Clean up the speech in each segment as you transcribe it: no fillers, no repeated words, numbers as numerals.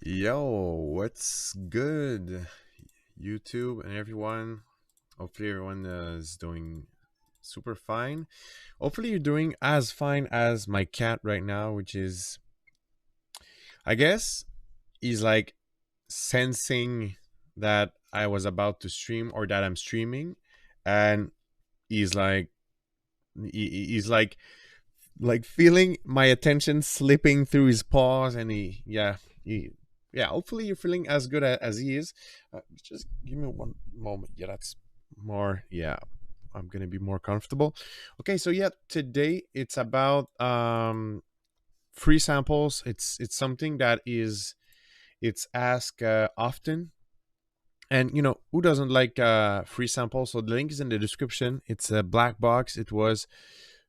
Yo, what's good, YouTube and everyone? Hopefully, everyone is doing super fine. Hopefully, you're doing as fine as my cat right now, which is, I guess, he's like sensing that I was about to stream or that I'm streaming, and he's like, he's like feeling my attention slipping through his paws, and he yeah, hopefully you're feeling as good as he is. Just give me one moment. Yeah, that's more. Yeah, I'm gonna be more comfortable. Okay, so yeah, today it's about free samples. It's something that is it's asked often, and you know who doesn't like free samples. So the link is in the description. It's a black box. It was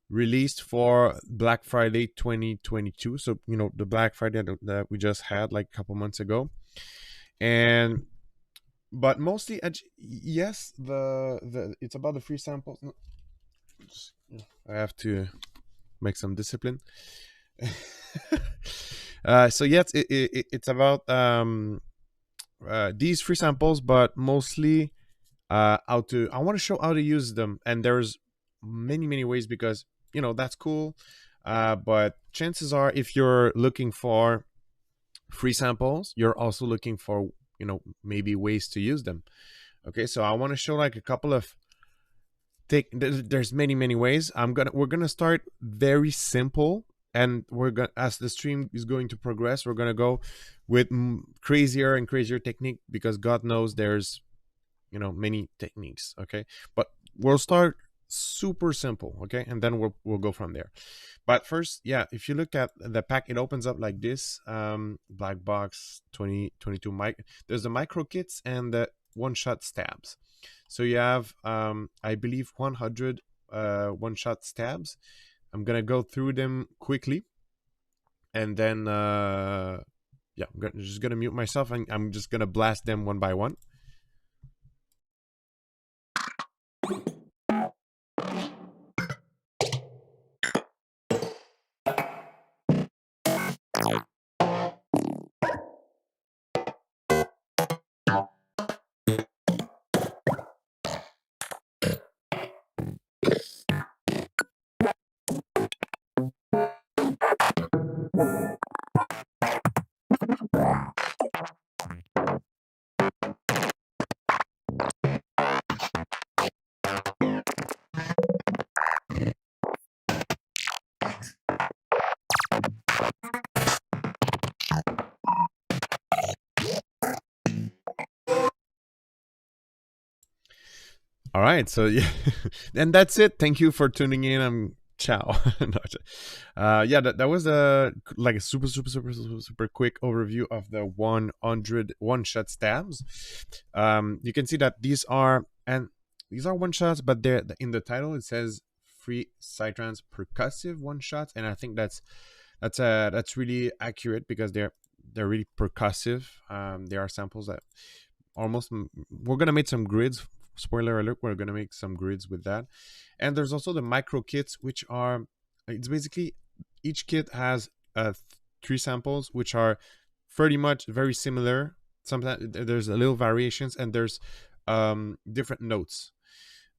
released for Black Friday 2022. So, you know, the Black Friday that we just had like a couple months ago. And but mostly yes, the it's about the free samples. No, I have to make some discipline. So yes, it's about these free samples, but mostly how to I want to show how to use them, and there's many ways, because you know that's cool, but chances are if you're looking for free samples, you're also looking for, you know, maybe ways to use them. Okay, so I want to show like a couple of there's many ways. We're gonna start very simple, and we're gonna, as the stream is going to progress, we're gonna go with crazier and crazier technique, because God knows there's, you know, many techniques. Okay, but we'll start super simple. Okay, and then we'll go from there. But first, yeah, if you look at the pack, it opens up like this. Black box 2022 mic. There's the micro kits and the one-shot stabs. So you have I believe 100 one-shot stabs. I'm gonna go through them quickly, and then yeah, just gonna mute myself, and I'm just gonna blast them one by one. All right, so yeah, and that's it. Thank you for tuning in. I'm ciao. Yeah, that was a like a super quick overview of the 100 one-shot stabs. You can see that these are one shots, but they're in the title. It says free Psytrance percussive one shots, and I think that's really accurate, because they're really percussive. There are samples that almost we're gonna make some grids. Spoiler alert, we're gonna make some grids with that. And there's also the micro kits, which are, it's basically each kit has 3 samples, which are pretty much very similar. Sometimes there's a little variations, and there's different notes,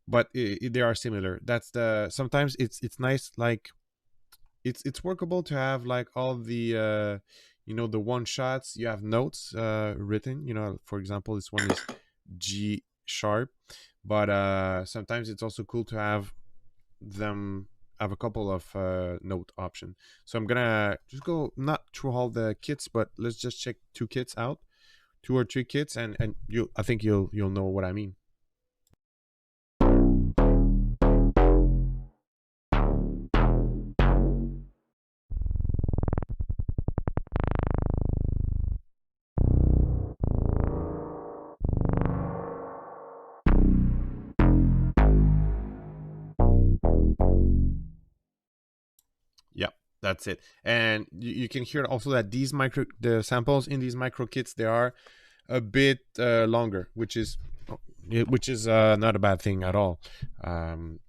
but they are similar. That's the sometimes it's nice, like it's workable to have like all the you know, the one shots. You have notes written, you know, for example, this one is G sharp, but sometimes it's also cool to have them have a couple of note option. So I'm gonna just go not through all the kits, but let's just check 2 kits out, 2 or 3 kits, and you I think you'll know what I mean. Yeah, that's it. And you can hear also that the samples in these micro kits, they are a bit longer, which is which is not a bad thing at all.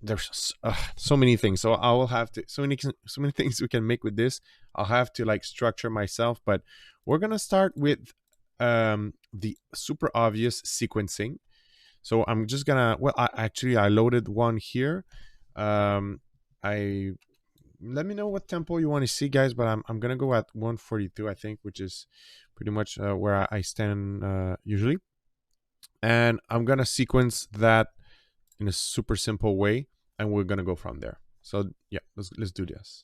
There's so many things, so I will have to so many things we can make with this. I'll have to like structure myself, but we're gonna start with the super obvious sequencing. So I'm just gonna, well, I loaded one here. I Let me know what tempo you want to see, guys, but I'm gonna go at 142, I think, which is pretty much where I stand usually. And I'm gonna sequence that in a super simple way, and we're gonna go from there. So yeah, let's do this.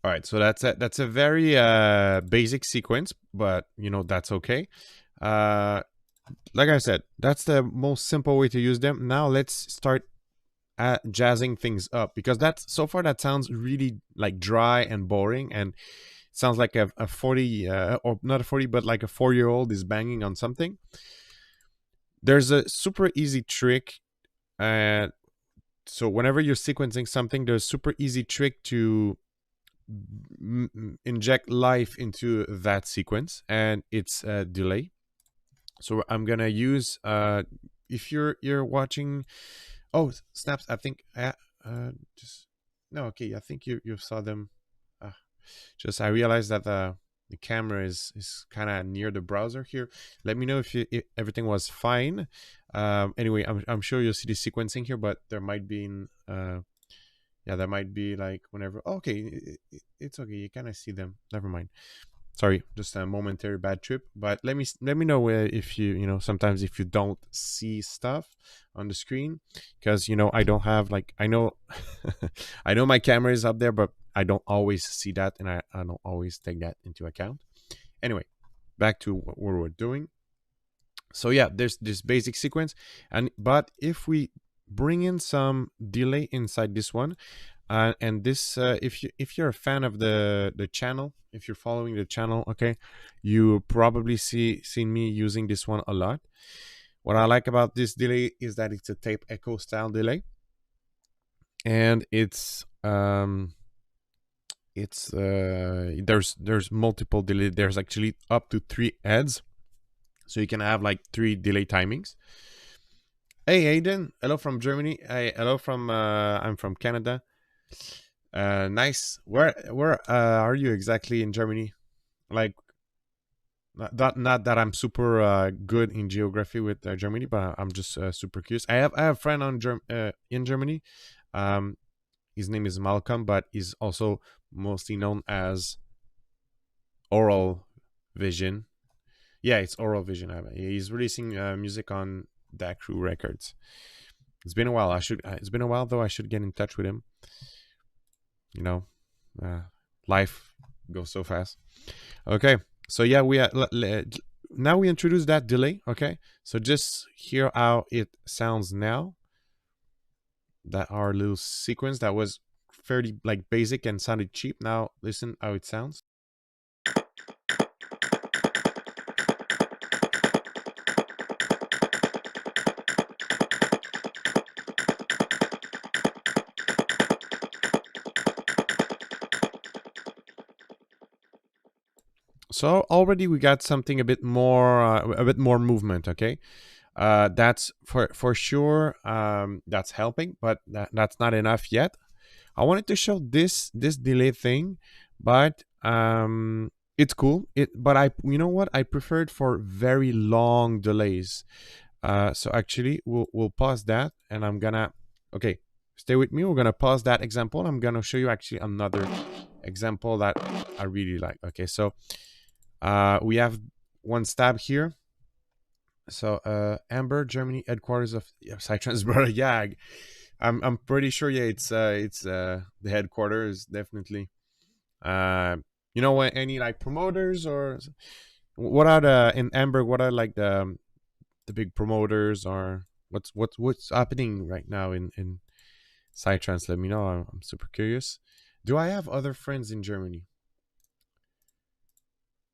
All right, so that's a very basic sequence, but you know that's okay. Like I said, that's the most simple way to use them. Now let's start jazzing things up, because that's, so far that sounds really like dry and boring, and sounds like a 40 or not a 40 but like a 4-year-old is banging on something. There's a super easy trick. So whenever you're sequencing something, there's a super easy trick to inject life into that sequence, and it's a delay. So I'm gonna use if you're watching, oh snaps, I think just no, okay, I think you saw them. Just I realized that the camera is kind of near the browser here. Let me know if everything was fine. Anyway, I'm sure you'll see the sequencing here, but there might be yeah, that might be like whenever, oh, okay, it's okay, you kind of see them, never mind. Sorry, just a momentary bad trip. But let me know if you know, sometimes if you don't see stuff on the screen, because you know I don't have like, I know I know my camera is up there, but I don't always see that, and I don't always take that into account. Anyway, back to what we're doing. So yeah, there's this basic sequence, but if we bring in some delay inside this one, and this if you're a fan of the channel, if you're following the channel, okay, you probably seen me using this one a lot. What I like about this delay is that it's a tape echo style delay, and it's there's multiple delay. There's actually up to 3 heads, so you can have like 3 delay timings. Hey Aiden, hello from Germany. Hey, hello from I'm from Canada. Nice. Where are you exactly in Germany? Like, not that I'm super good in geography with Germany, but I'm just super curious. I have a friend in Germany. Um, his name is Malcolm, but he's also mostly known as Oral Vision. Yeah, it's Oral Vision. He's releasing music on that Crew Records. It's been a while. It's been a while though. I should get in touch with him. You know, life goes so fast. Okay, so yeah, now we introduce that delay. Okay, so just hear how it sounds now. That our little sequence that was fairly like basic and sounded cheap. Now listen how it sounds. So already we got something a bit more movement. Okay, that's for sure. That's helping, but that's not enough yet. I wanted to show this delay thing, but it's cool. But you know what, I prefer it for very long delays. So actually we'll pause that, and I'm gonna, okay, stay with me. We're gonna pause that example. I'm gonna show you actually another example that I really like. Okay, so we have one stab here. So Amber, Germany, headquarters of Psytrance, bro. Yeah, I'm pretty sure. Yeah, it's the headquarters definitely. You know what? Any like promoters or what are the in Amber? What are like the big promoters are, what's happening right now in Psytrance. Let me know. I'm super curious. Do I have other friends in Germany?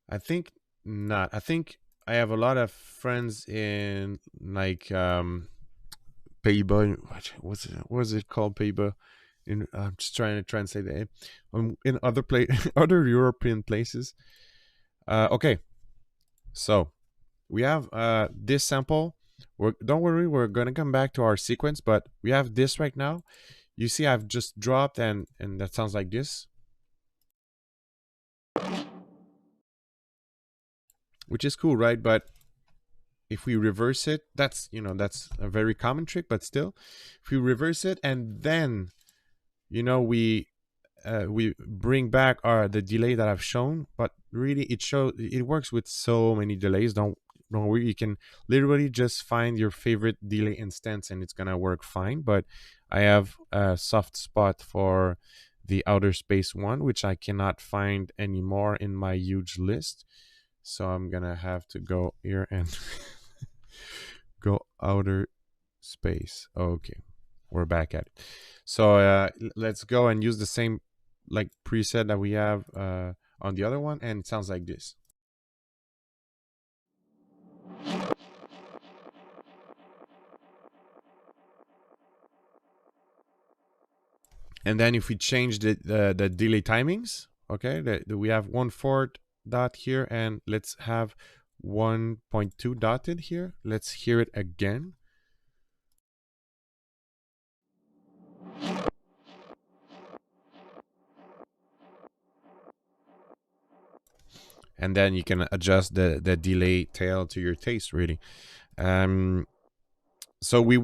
I think not. I think I have a lot of friends in like Pays-Bas. What is it called? Pays-Bas. I'm just trying to translate it. In other other European places. Okay, so we have this sample. Don't worry, we're gonna come back to our sequence, but we have this right now. You see, I've just dropped, and that sounds like this, which is cool, right? But if we reverse it, that's that's a very common trick, but still, if we reverse it and then we bring back the delay that I've shown, but really it works with so many delays. Don't worry, you can literally just find your favorite delay instance and it's gonna work fine. But I have a soft spot for the outer space one, which I cannot find anymore in my huge list. So I'm gonna have to go here and go outer space. Okay, we're back at it. So let's go and use the same like preset that we have on the other one, and it sounds like this. And then if we change the delay timings, okay, we have 1/4 dot here, and let's have 1.2 dotted here. Let's hear it again. And then you can adjust the delay tail to your taste, really. So we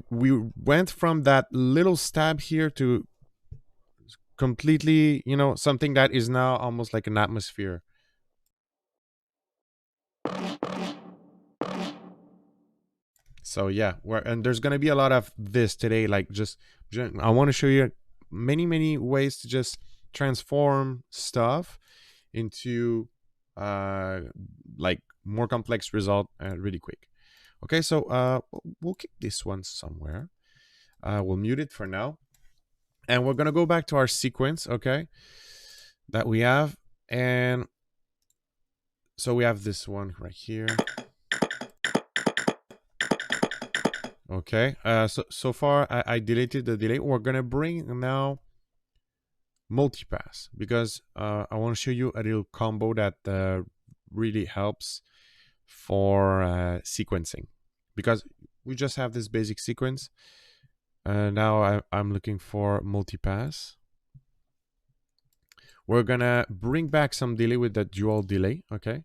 went from that little stab here to completely, something that is now almost like an atmosphere. So yeah, and there's gonna be a lot of this today. Like, I want to show you many ways to just transform stuff into like more complex result really quick. Okay, so we'll keep this one somewhere. We'll mute it for now, and we're gonna go back to our sequence, okay, that we have. And so we have this one right here. Okay, so far I deleted the delay. We're gonna bring now multipass, because I want to show you a little combo that really helps for sequencing, because we just have this basic sequence. Now I'm looking for multipass. We're gonna bring back some delay with the dual delay. Okay,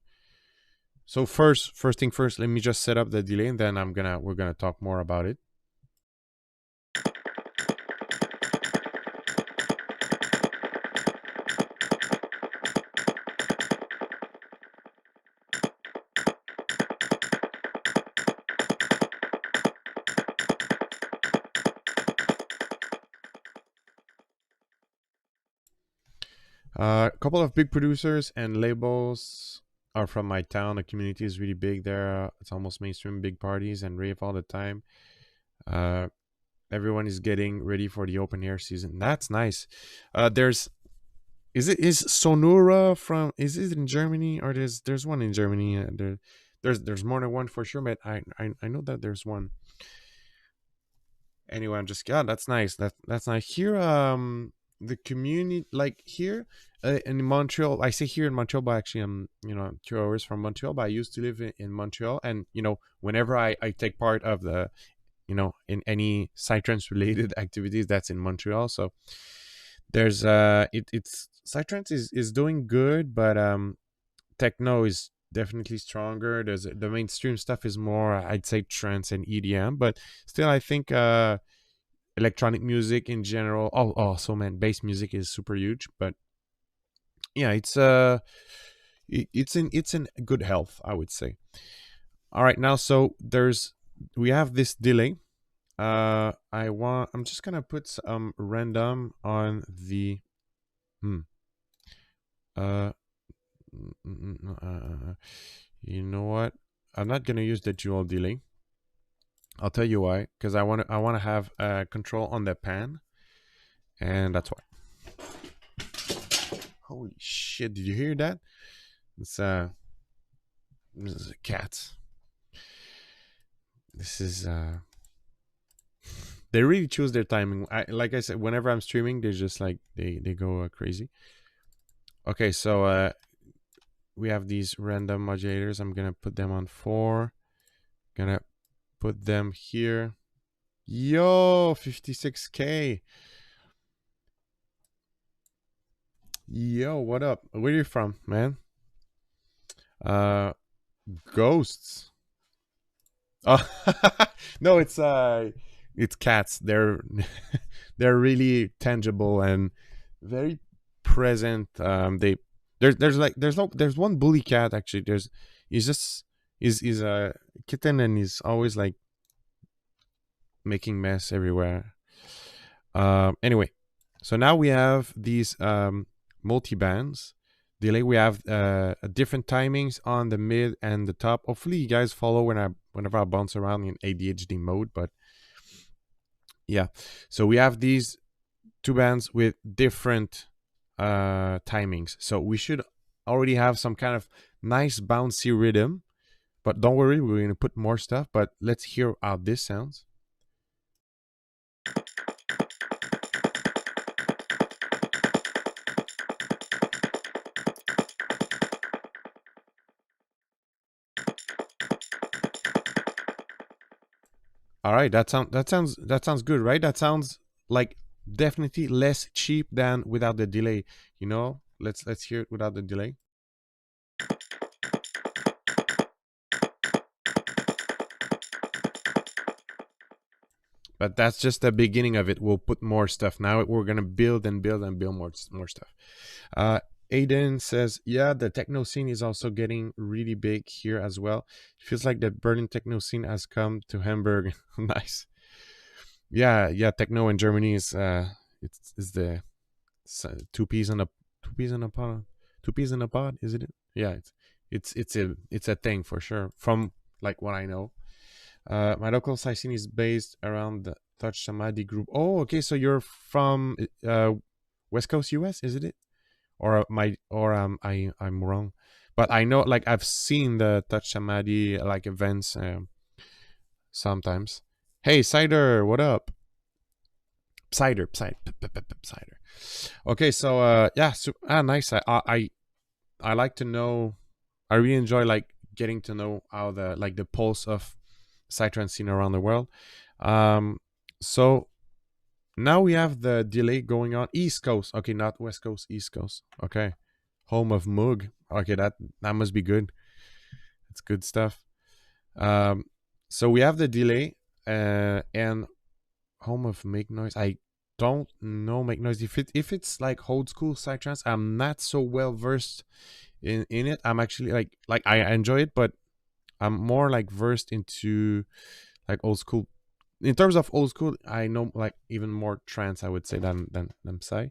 so first thing first, let me just set up the delay, and then we're gonna talk more about it. A couple of big producers and labels are from my town. The community is really big there. It's almost mainstream, big parties and rave all the time. Everyone is getting ready for the open air season. That's nice. Is Sonora from? Is it in Germany, or there's one in Germany? There's more than one for sure, but I know that there's one. Anyway, that's nice. That's nice. Here, the community, like here in Montreal, I say here in Montreal, but actually I'm 2 hours from Montreal, but I used to live in Montreal. And whenever I take part of the in any Psytrance related activities, that's in Montreal. So there's it's Psytrance is doing good, but techno is definitely stronger. There's the mainstream stuff is more, I'd say, trance and EDM, but still I think electronic music in general. So man, bass music is super huge. But yeah, it's in good health, I would say. All right, now so we have this delay. I'm just gonna put some random on the you know what, I'm not gonna use the dual delay. I'll tell you why. Because I want to have control on the pan, and that's why. Holy shit! Did you hear that? It's this is a cat. This is they really choose their timing. Like I said, whenever I'm streaming, they're just like they go crazy. Okay, so we have these random modulators. I'm gonna put them on 4. Gonna put them here. Yo, 56K. Yo, what up? Where you from, man? Ghosts. Oh, no, it's cats. They're really tangible and very present. There's one bully cat actually. He's a kitten and he's always like making mess everywhere. Anyway, so now we have these multi bands delay. We have different timings on the mid and the top. Hopefully, you guys follow whenever I bounce around in ADHD mode. But yeah, so we have these 2 bands with different timings. So we should already have some kind of nice bouncy rhythm. But don't worry, we're going to put more stuff. But let's hear how this sounds. All right, that sounds good, right? That sounds like definitely less cheap than without the delay. You know, let's hear it without the delay. But that's just the beginning of it. We'll put more stuff. Now we're gonna build and build and build more stuff. Aiden says, yeah, the techno scene is also getting really big here as well. It feels like the Berlin techno scene has come to Hamburg. Nice. Yeah. Techno in Germany is it's the two peas in a pod. 2 peas in a pod, is it? Yeah, it's a thing for sure. From like what I know. My local sci scene is based around the Touch Samadhi group. Oh, okay. So you're from West Coast US, is it? I'm wrong, but I know like I've seen the Touch Samadhi like events sometimes. Hey, Cider, what up? Cider. Okay, so yeah, nice. I like to know. I really enjoy like getting to know how the pulse of Psytrance scene around the world. So now we have the delay going on East Coast. Okay, not West Coast, East Coast. Okay, home of Moog. Okay, that must be good. It's good stuff. So we have the delay and home of Make Noise. I don't know Make Noise. If it's like old school Psytrance, I'm not so well versed in it. I'm actually like I enjoy it, but I'm more like versed into like old school. In terms of old school, I know like even more trance, I would say, than Psy.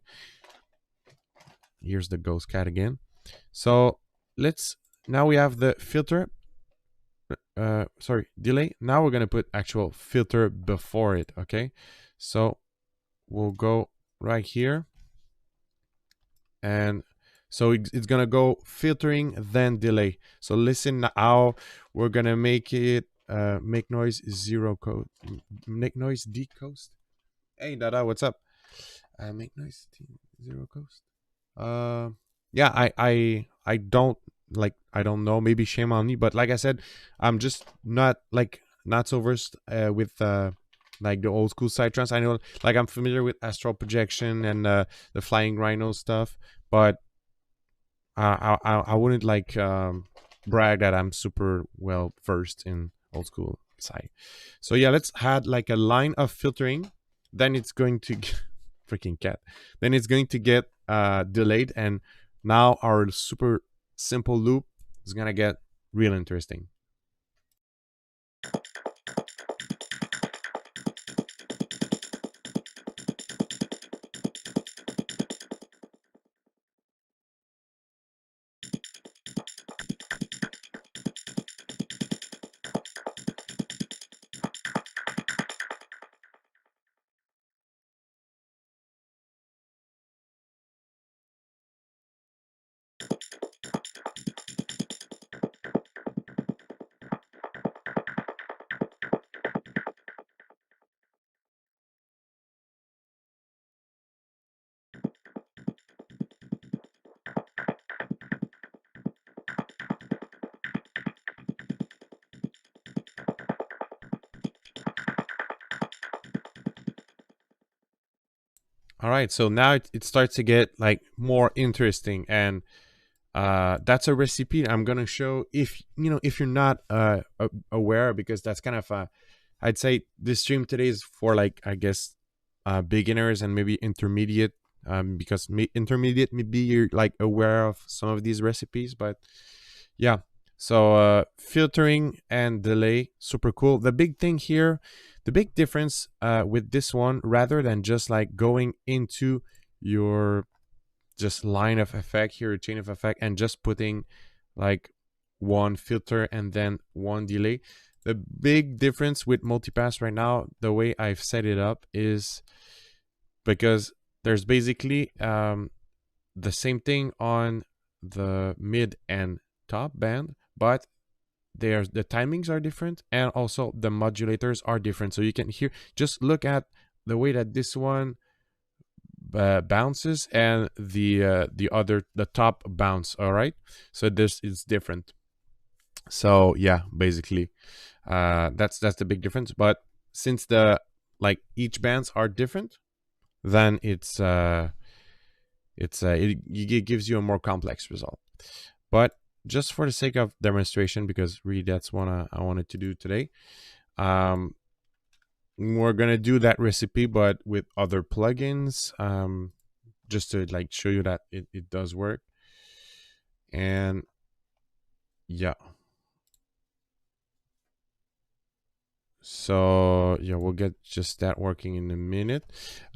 Here's the ghost cat again. So let's now we have the filter. Sorry, delay. Now we're gonna put actual filter before it. Okay, so we'll go right here, and so it's gonna go filtering then delay. So listen how we're gonna make it. Make noise 0 code. Make noise D coast. Hey Dada, what's up? Make noise 0 coast. Yeah, I don't like, I don't know, maybe shame on me, but like I said, I'm just not so versed with like the old school Psytrance. I know like I'm familiar with astral projection and the flying rhino stuff, but I wouldn't like brag that I'm super well versed in old school Psy. So yeah, let's add like a line of filtering. Then it's going to freaking cat. Then it's going to get delayed, and now our super simple loop is gonna get real interesting. All right, so now it starts to get like more interesting, and that's a recipe I'm gonna show. If you know, if you're not aware, because that's kind of I'd say this stream today is for, like, I guess, beginners and maybe intermediate, because intermediate maybe you're like aware of some of these recipes, but yeah. So filtering and delay, super cool. The big thing here, the big difference with this one, rather than just like going into your just line of effect here, chain of effect, and just putting like one filter and then one delay. The big difference with multipass right now, the way I've set it up, is because there's basically the same thing on the mid and top band, but the timings are different, and also the modulators are different. So you can hear, just look at the way that this one bounces and the top bounce. All right, so this is different. So yeah, basically that's the big difference. But since the like each bands are different, then it gives you a more complex result. But just for the sake of demonstration, because really that's what I wanted to do today, we're gonna do that recipe but with other plugins, just to like show you that it does work. And yeah, so yeah, we'll get just that working in a minute.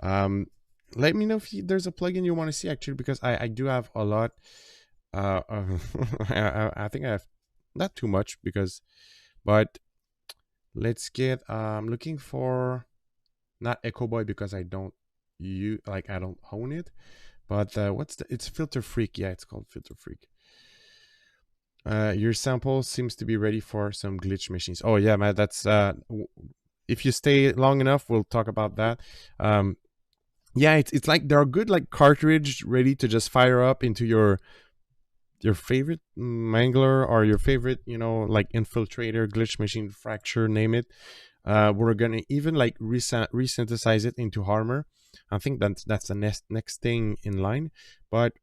Let me know if there's a plugin you want to see, actually, because I do have a lot. I think I have not too much, because, but let's get looking for, not Echo Boy, because I don't I don't own it, but it's Filter Freak. Yeah, it's called Filter Freak. Your sample seems to be ready for some glitch machines. Oh yeah, man, that's if you stay long enough, we'll talk about that. Yeah, it's like they're a good like cartridge ready to just fire up into your favorite mangler, or your favorite, like infiltrator, glitch machine, fracture, name it. We're gonna even like resynthesize it into Harmor. I think that's the next thing in line. But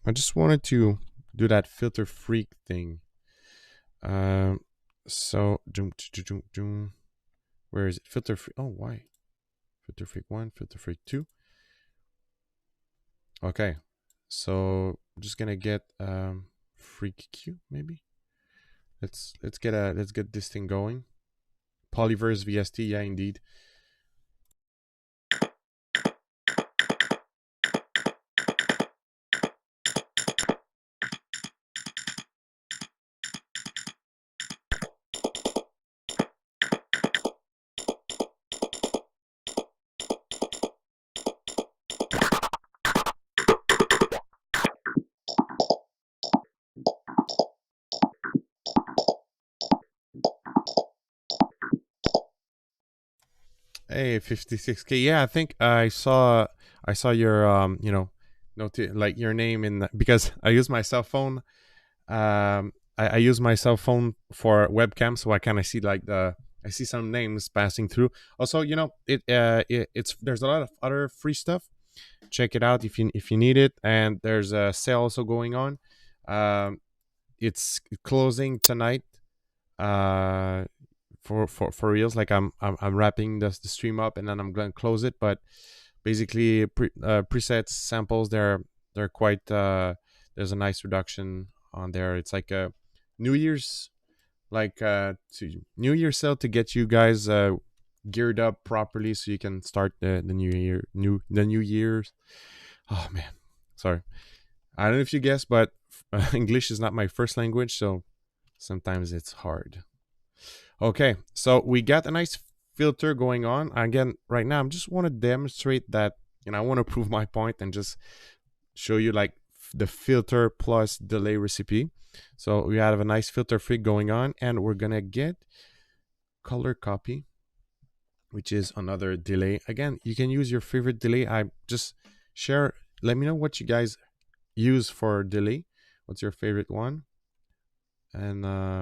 I just wanted to do that Filter Freak thing. So where is it? Filter Freak. Oh, why? Filter Freak 1, Filter Freak 2. Okay, so I'm just gonna get Freak Q maybe. Let's get this thing going. Polyverse VST, yeah, indeed. Hey, 56K. Yeah, I think I saw your note, like your name in because I use my cell phone. I use my cell phone for webcam, so I kind of see like I see some names passing through. Also, it's there's a lot of other free stuff. Check it out if you need it. And there's a sale also going on. It's closing tonight. For reals, like I'm wrapping the stream up, and then I'm gonna close it. But basically, presets, samples, they're quite there's a nice reduction on there. It's like a New Year's, like to New Year's sale to get you guys geared up properly, so you can start the new year's. Oh man, sorry. I don't know if you guessed, but English is not my first language, so sometimes it's hard. Okay, so we got a nice filter going on. Again, right now, I just want to demonstrate that, I want to prove my point and just show you like the filter plus delay recipe. So we have a nice filter freak going on, and we're gonna get color copy, which is another delay. Again, you can use your favorite delay. I just let me know what you guys use for delay. What's your favorite one? And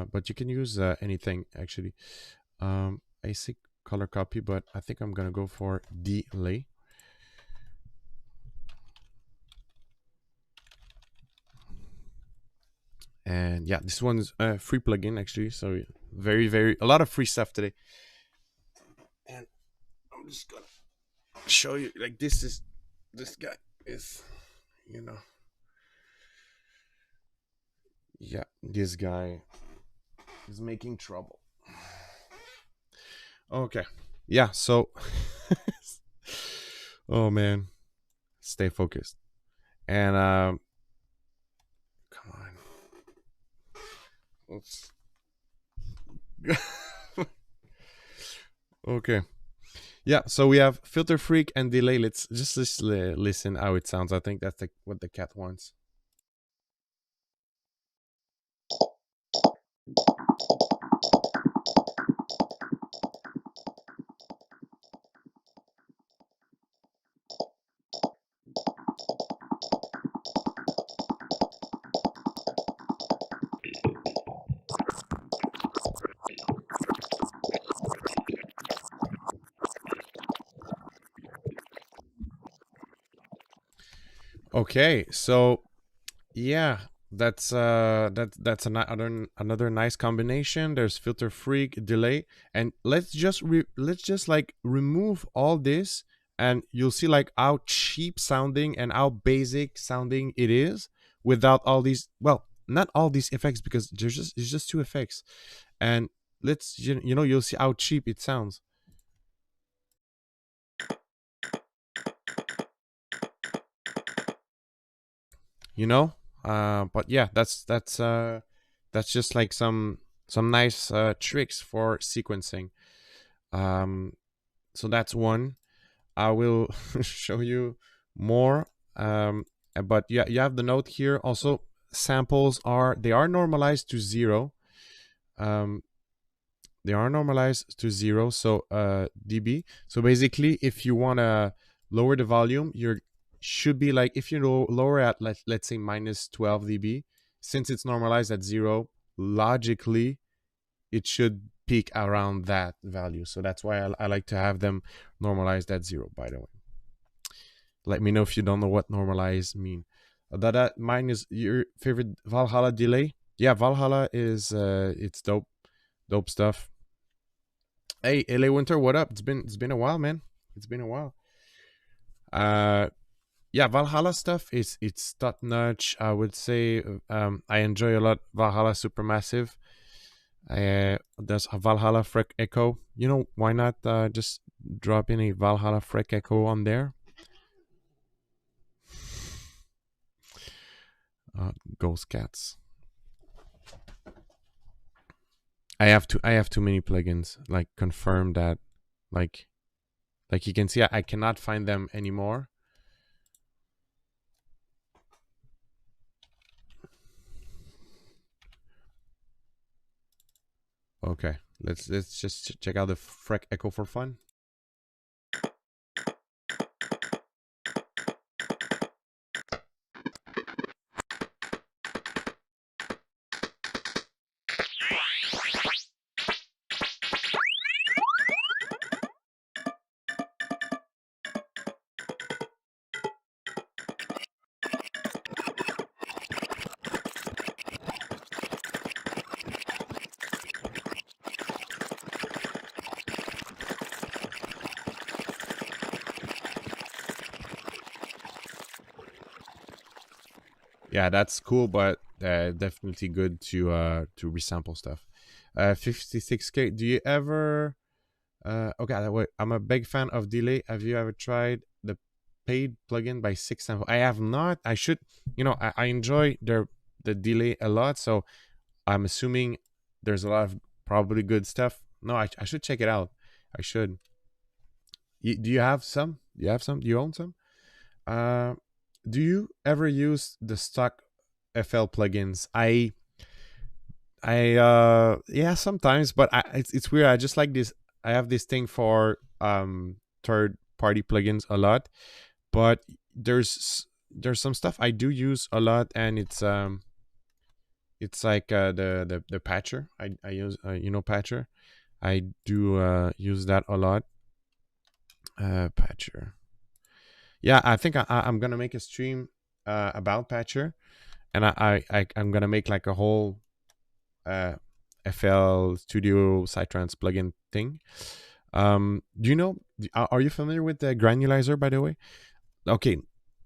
but you can use anything, actually. I see color copy, but I think I'm gonna go for delay. And yeah, this one's a free plugin actually, so very a lot of free stuff today. And I'm just gonna show you, like, this guy is, you know, yeah, this guy is making trouble. Okay, yeah, so oh man, stay focused. And come on, oops. Okay, yeah, so we have filter freak and delay. Let's just listen how it sounds. I think that's what the cat wants. Okay, so yeah, that's another nice combination. There's filter freak, delay, and let's just like remove all this, and you'll see like how cheap sounding and how basic sounding it is without all these. Well, not all these effects, because it's just two effects, and let's you'll see how cheap it sounds. But yeah, that's just like some nice tricks for sequencing. um so that's one. I will show you more. But yeah, you have the note here also. Samples are normalized to 0. um they are normalized to 0, so dB. So basically, if you want to lower the volume, you should be like, if you lower at, let's say minus 12 dB, since it's normalized at 0, logically it should peak around that value. So that's why I like to have them normalized at 0, by the way. Let me know if you don't know what normalized mean. That mine is your favorite Valhalla delay. Yeah, Valhalla is it's dope stuff. Hey, LA Winter, what up? It's been a while, man. It's been a while. Uh, yeah, Valhalla stuff is it's top notch. I would say I enjoy a lot Valhalla Supermassive. There's a Valhalla Freck Echo. Why not just drop in a Valhalla Freck Echo on there? Ghost Cats. I have too many plugins. Like, confirm that, like you can see, I cannot find them anymore. Okay, let's just check out the Freck Echo for fun. Yeah, that's cool, but definitely good to resample stuff. 56K. Do you ever? Okay, wait. I'm a big fan of delay. Have you ever tried the paid plugin by Six Sample? I have not. I should. I enjoy the delay a lot, so I'm assuming there's a lot of probably good stuff. No, I should check it out. I should. Do you have some? Do you have some? Do you own some? Uh, do you ever use the stock FL plugins? Yeah, sometimes, but it's weird. I just like this. I have this thing for third party plugins a lot, but there's some stuff I do use a lot, and it's like the patcher. I use patcher. I do use that a lot. Patcher. Yeah, I think I'm gonna make a stream about patcher, and I'm gonna make like a whole FL Studio Psytrance plugin thing. Do you know? Are you familiar with the Granulizer, by the way? Okay,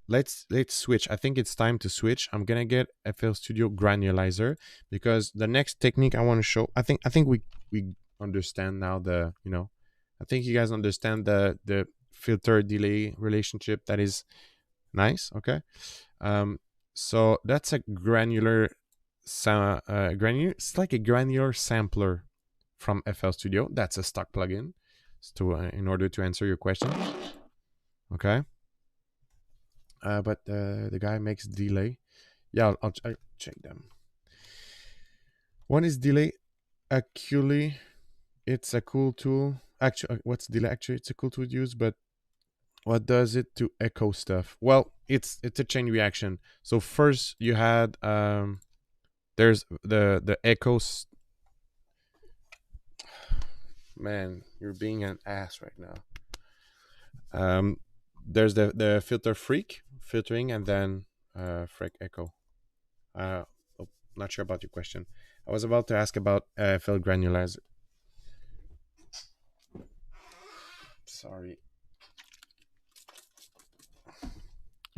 let's switch. I think it's time to switch. I'm gonna get FL Studio Granulizer because the next technique I want to show. I think we understand now the I think you guys understand the filter delay relationship. That is nice. Okay. So that's a granular granular. It's like a granular sampler from FL Studio. That's a stock plugin. To in order to answer your question. Okay. But the guy makes delay. Yeah, I'll check them. One is delay. Actually, it's a cool tool. Actually, what's delay? Actually, it's a cool tool to use, but what does it to echo stuff? Well, it's a chain reaction. So first you had there's the echoes. Man, you're being an ass right now. There's the filter freak filtering, and then freak echo. Oh, not sure about your question. I was about to ask about FL Granulizer. Sorry.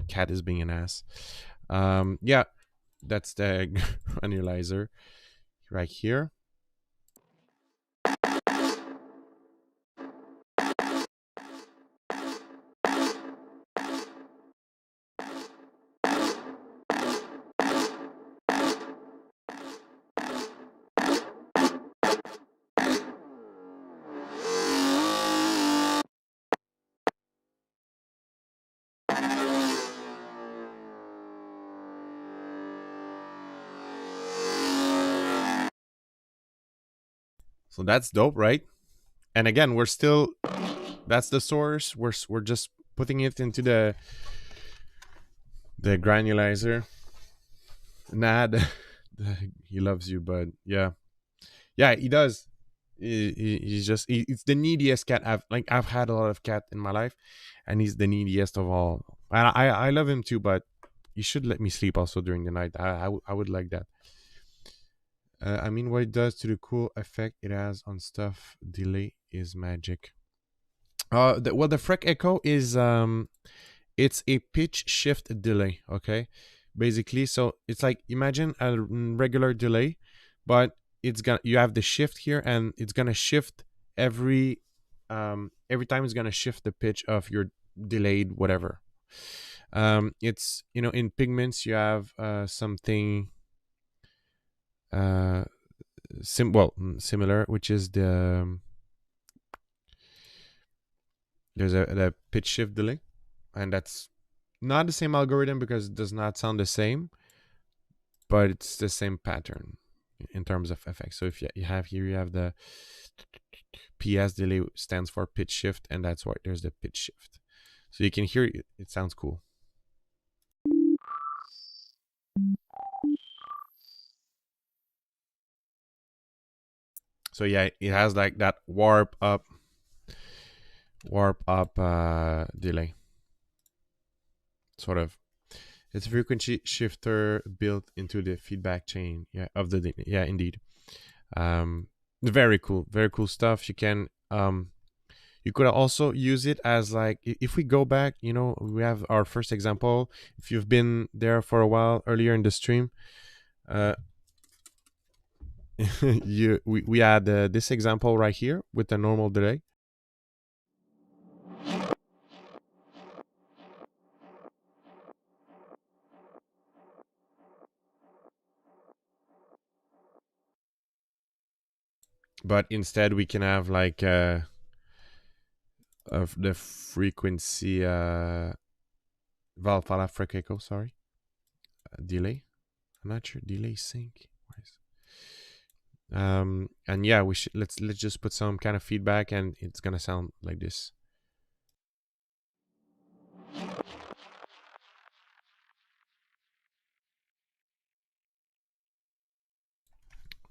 Cat is being an ass. Yeah, that's the granulizer right here. So that's dope, right? And again, we're still, that's the source. We're just putting it into the granulizer. Nah, he loves you, but yeah, he does. He's just it's the neediest cat I've had a lot of cat in my life, and he's the neediest of all. And I love him too, but you should let me sleep also during the night. I would like that. I mean, what it does to the cool effect it has on stuff delay is magic. Well, the Freck Echo is it's a pitch shift delay. Okay, basically, so it's like imagine a regular delay, but it's gonna you have the shift here, and it's gonna shift every time it's gonna shift the pitch of your delayed whatever. It's in Pigments you have something similar, which is there's the pitch shift delay, and that's not the same algorithm because it does not sound the same, but it's the same pattern in terms of effects. So if you have here, you have the PS delay stands for pitch shift, and that's why there's the pitch shift. So you can hear it sounds cool. So yeah, it has like that warp up delay, sort of. It's a frequency shifter built into the feedback chain, of the indeed. Very cool stuff. You can you could also use it as like, if we go back, we have our first example. If you've been there for a while earlier in the stream, we had this example right here with the normal delay. But instead we can have like of the frequency Valhalla Freck Echo, sorry, delay. I'm not sure, delay sync. And yeah, we should let's just put some kind of feedback, and it's gonna sound like this.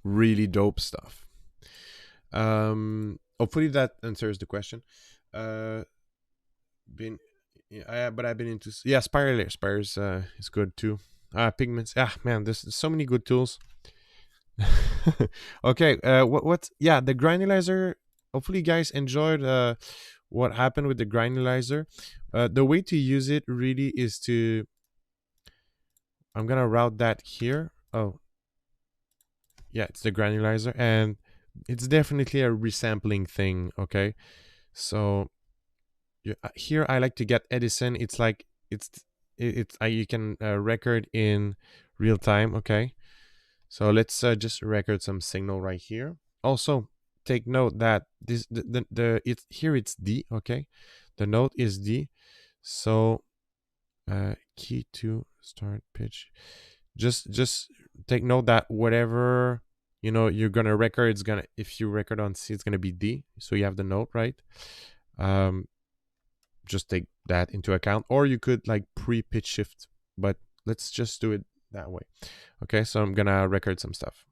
Really dope stuff. Hopefully that answers the question. But I've been into Spire is good too. Pigments. Ah, man, there's so many good tools. Okay, what yeah, the granulizer. Hopefully you guys enjoyed what happened with the granulizer. The way to use it really is to, I'm gonna route that here. Oh yeah, it's the granulizer, and it's definitely a resampling thing. Okay, so here I like to get Edison. It's like it's you can record in real time. Okay, so let's just record some signal right here. Also, take note that this the it's here, it's D. Okay, the note is D. So key to start pitch. Just take note that whatever you're gonna record, it's gonna, if you record on C, it's gonna be D. So you have the note right. Just take that into account, or you could like pre-pitch shift, but let's just do it that way. Okay, so I'm gonna record some stuff.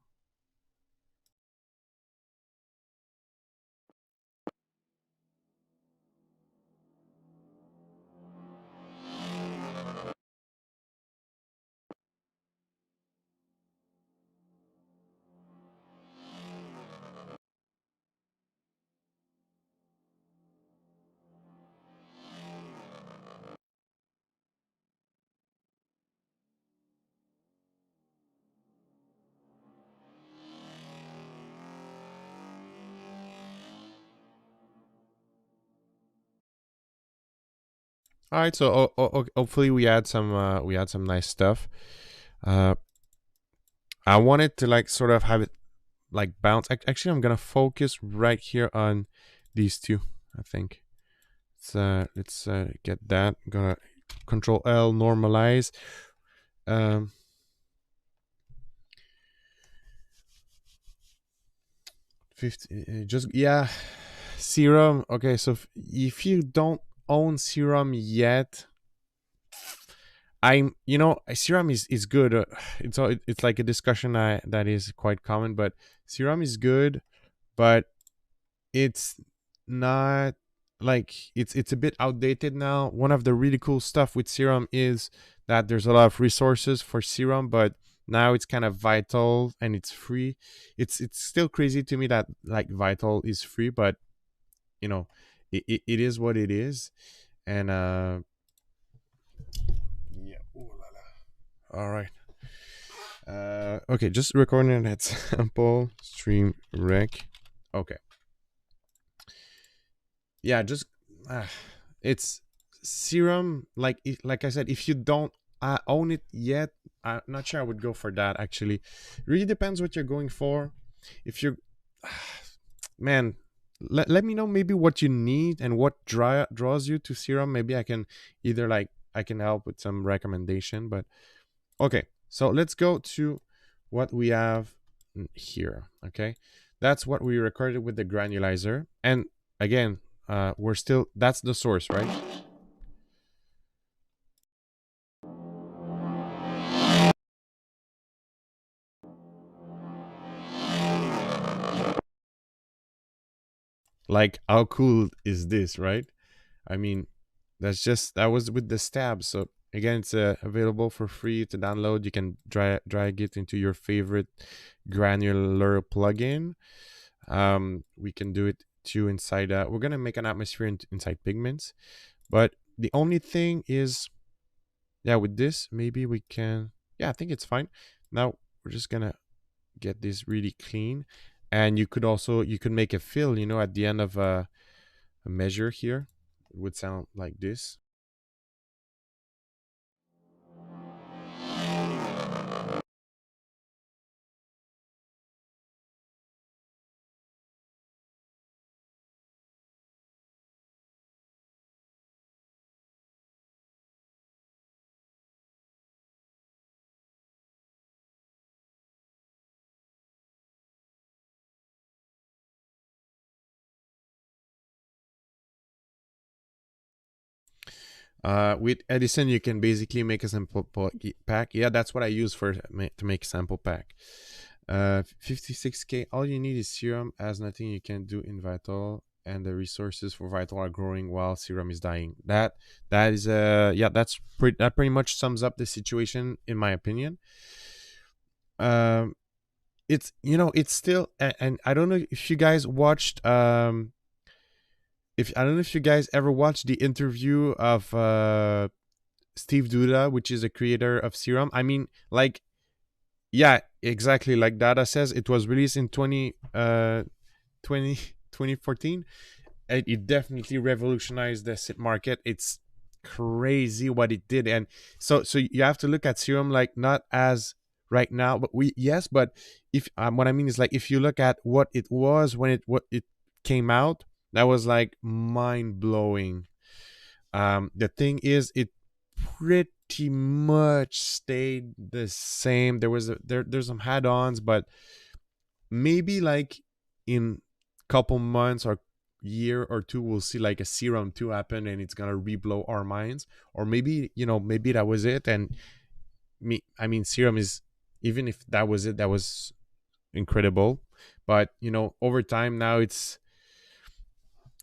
All right, so hopefully we had some nice stuff. I wanted to like sort of have it like bounce. Actually, I'm gonna focus right here on these two. I think let's get that. I'm gonna Control L, normalize. 50, just yeah, Serum. Okay, so if you don't own Serum yet, Serum is good. It's like a discussion that is quite common, but Serum is good, but it's not, like, it's a bit outdated now. One of the really cool stuff with Serum is that there's a lot of resources for Serum, but now it's kind of Vital and it's free. It's still crazy to me that like Vital is free, but it is what it is. And yeah, ooh la la. All right. Okay, just recording that sample stream rec. Okay. Yeah, just it's Serum. Like I said, if you don't own it yet, I'm not sure I would go for that. Actually, it really depends what you're going for. If you're man, let me know maybe what you need and what draws you to Serum. Maybe I can either like I can help with some recommendation. But okay, so let's go to what we have here. Okay, that's what we recorded with the granulizer. And again, we're still, that's the source, right? Like, how cool is this, right? I mean, that was with the stab. So again, it's available for free to download. You can drag it into your favorite Granular plugin. We can do it too inside. We're gonna make an atmosphere inside Pigments, but the only thing is, yeah, with this maybe we can. Yeah, I think it's fine. Now we're just gonna get this really clean, and you could make a fill, at the end of a measure here. It would sound like this. With Edison, you can basically make a sample pack. Yeah, that's what I use to make a sample pack. 56K. All you need is Serum. Has nothing you can do in Vital. and the resources for Vital are growing while Serum is dying. That is that pretty much sums up the situation in my opinion. Um, it's it's still and I don't know if you guys watched if I don't know if you guys ever watched the interview of Steve Duda, which is a creator of Serum. I mean, like, yeah, exactly like Dada says, it was released in 2014. It definitely revolutionized the synth market. It's crazy what it did. And so you have to look at Serum like not as right now, but but if what I mean is like if you look at what it was when it came out, that was like mind blowing. The thing is, it pretty much stayed the same. There's some add-ons, but maybe like in couple months or year or two we'll see like a Serum 2 happen and it's gonna reblow our minds. Or maybe maybe that was it. And I mean, Serum is, even if that was it, that was incredible. But over time now it's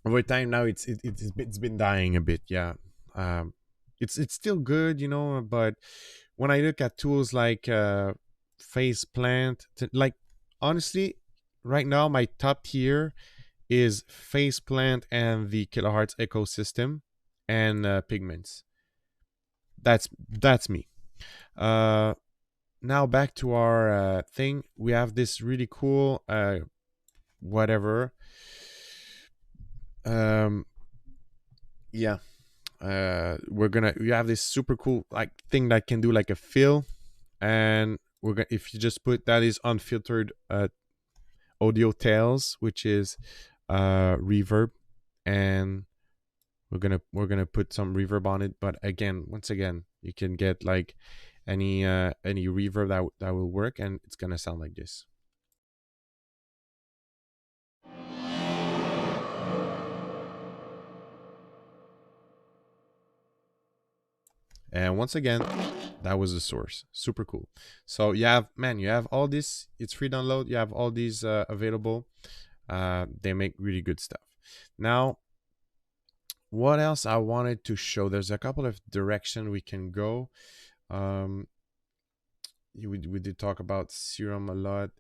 been dying a bit. Yeah. um it's still good, but when I look at tools like Phase Plant, like, honestly, right now my top tier is Phase Plant and the Kilohertz ecosystem and Pigments. That's me. uh Now back to our thing. We have this really cool whatever. um yeah. We have this super cool like thing that can do like a fill. And we're gonna, if you just put that is unfiltered audio tails, which is reverb. And we're gonna put some reverb on it. But again, once again, you can get like any reverb that will work, and it's gonna sound like this. And once again, that was the source. Super cool. So you have all this. It's free download. You have all these available. They make really good stuff. Now, what else I wanted to show? There's a couple of direction we can go. Um, we did talk about Serum a lot.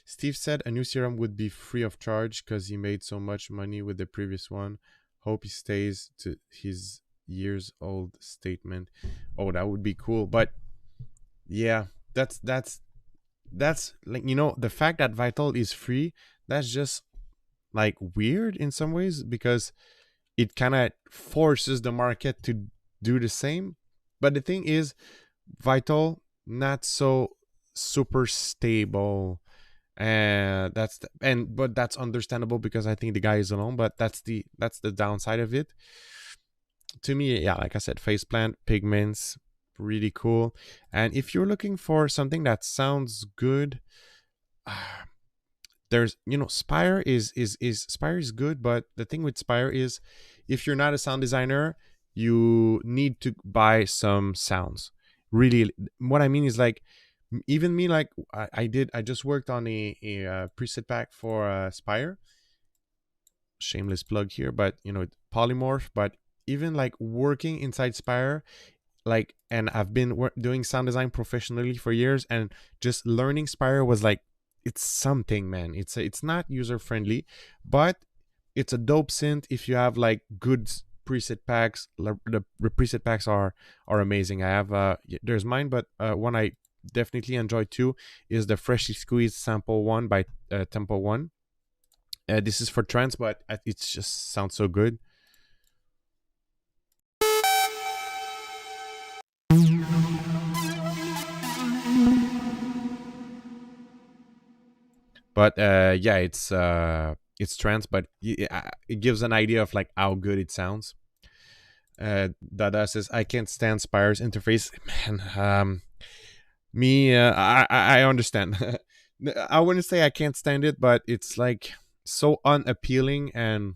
Steve said a new Serum would be free of charge because he made so much money with the previous one. Hope he stays to his years old statement. Oh, that would be cool. But yeah, that's like, the fact that Vital is free, that's just like weird in some ways, because it kind of forces the market to do the same. But the thing is, Vital not so super stable. And but that's understandable because I think the guy is alone. But that's the downside of it to me. Yeah, like I said, Faceplant, Pigments, really cool. And if you're looking for something that sounds good, there's Spire is Spire is good. But the thing with Spire is, if you're not a sound designer, you need to buy some sounds. Really, what I mean is, like, even me, like, I just worked on a preset pack for Spire. Shameless plug here, but polymorph. But even like working inside Spire, like, and I've been doing sound design professionally for years, and just learning Spire was like, it's something, man. It's not user friendly, but it's a dope synth if you have like good preset packs. The preset packs are amazing. I have there's mine, but one I definitely enjoy too is the Freshly Squeezed Sample One by Tempo One. This is for trance, but it just sounds so good. But yeah, it's trance, but it gives an idea of like how good it sounds. Dada says, I can't stand Spire's interface. Man, me, I understand. I wouldn't say I can't stand it, but it's like so unappealing. And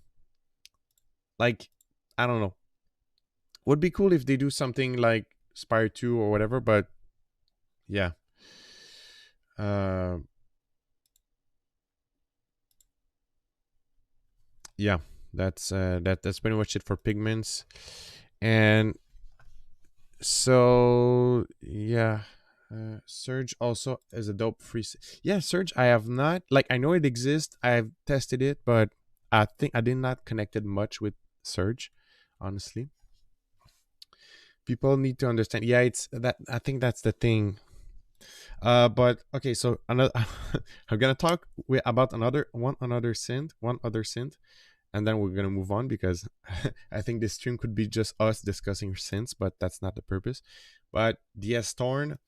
like, I don't know. Would be cool if they do something like Spire 2 or whatever, but yeah. Uh, yeah, that's pretty much it for pigments. And so yeah, Surge also is a dope yeah, Surge I have not, like, I know it exists, I've tested it, but I think I did not connect it much with Surge, honestly. People need to understand, yeah, it's that, I think that's the thing. But okay, so another I'm gonna talk about one other synth, and then we're gonna move on, because I think this stream could be just us discussing synths, but that's not the purpose. But DS Torn,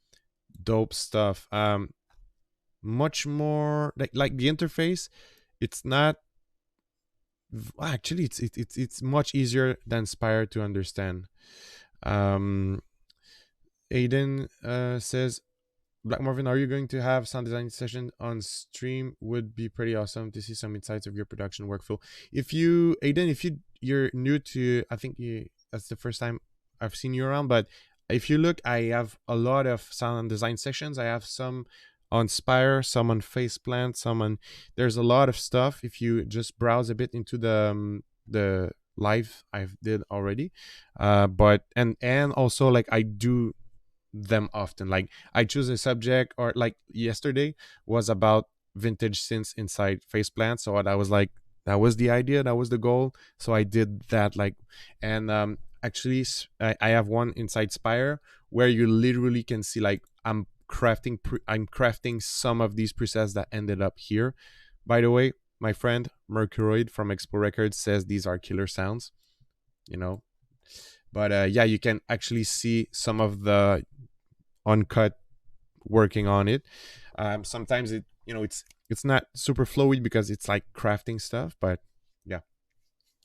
dope stuff. Much more like the interface. It's not actually it's much easier than Spire to understand. Um, Aiden says, Black Marvin, are you going to have sound design session on stream? Would be pretty awesome to see some insights of your production workflow. If you, Aiden, if you're new to, I think that's the first time I've seen you around, but if you look, I have a lot of sound design sessions. I have some on Spire, some on Faceplant, some on, there's a lot of stuff. If you just browse a bit into the live I've did already, but and also, like, I do them often. Like, I choose a subject, or like yesterday was about vintage synths inside Faceplant. So I was like, that was the idea, that was the goal. So I did that, like, and actually I have one inside Spire where you literally can see, like, I'm crafting some of these presets that ended up here. By the way, my friend Mercuroid from Expo Records says these are killer sounds, you know. But yeah, you can actually see some of the uncut working on it. Sometimes it, it's not super flowy because it's like crafting stuff, but yeah.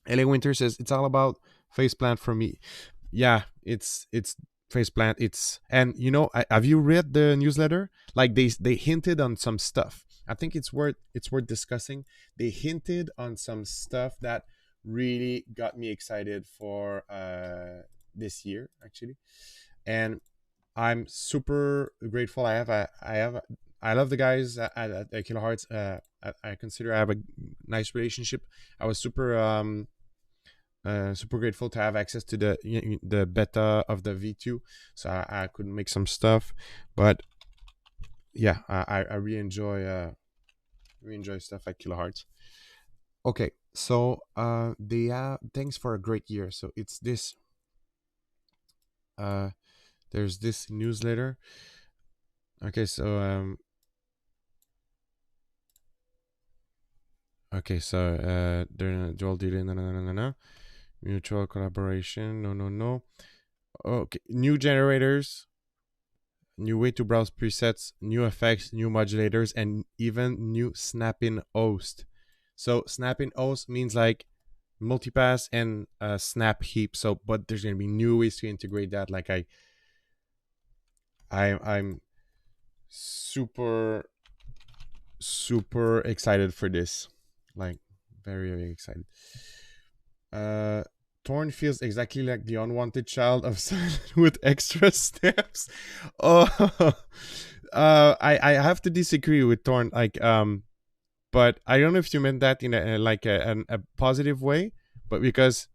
LA Winter says it's all about Faceplant for me. Yeah, it's Faceplant. It's, and have you read the newsletter? Like, they hinted on some stuff. I think it's worth discussing. They hinted on some stuff that really got me excited for this year, actually. And I'm super grateful. I love the guys at Kilohertz. I consider I have a nice relationship. I was super grateful to have access to the beta of the V2, so I could make some stuff. But yeah, I really enjoy stuff at Kilohertz. Okay, so thanks for a great year. So it's this. There's this newsletter. Okay, so they're dual dealing, no. Mutual collaboration, no. Okay, new generators, new way to browse presets, new effects, new modulators, and even new snapping host. So snapping host means like multipass and snap heap. So, but there's gonna be new ways to integrate that. Like I'm super excited for this. Like, very excited. Torn feels exactly like the unwanted child of Silent with extra steps. Oh, I have to disagree with Torn. Like, but I don't know if you meant that in a positive way, but because,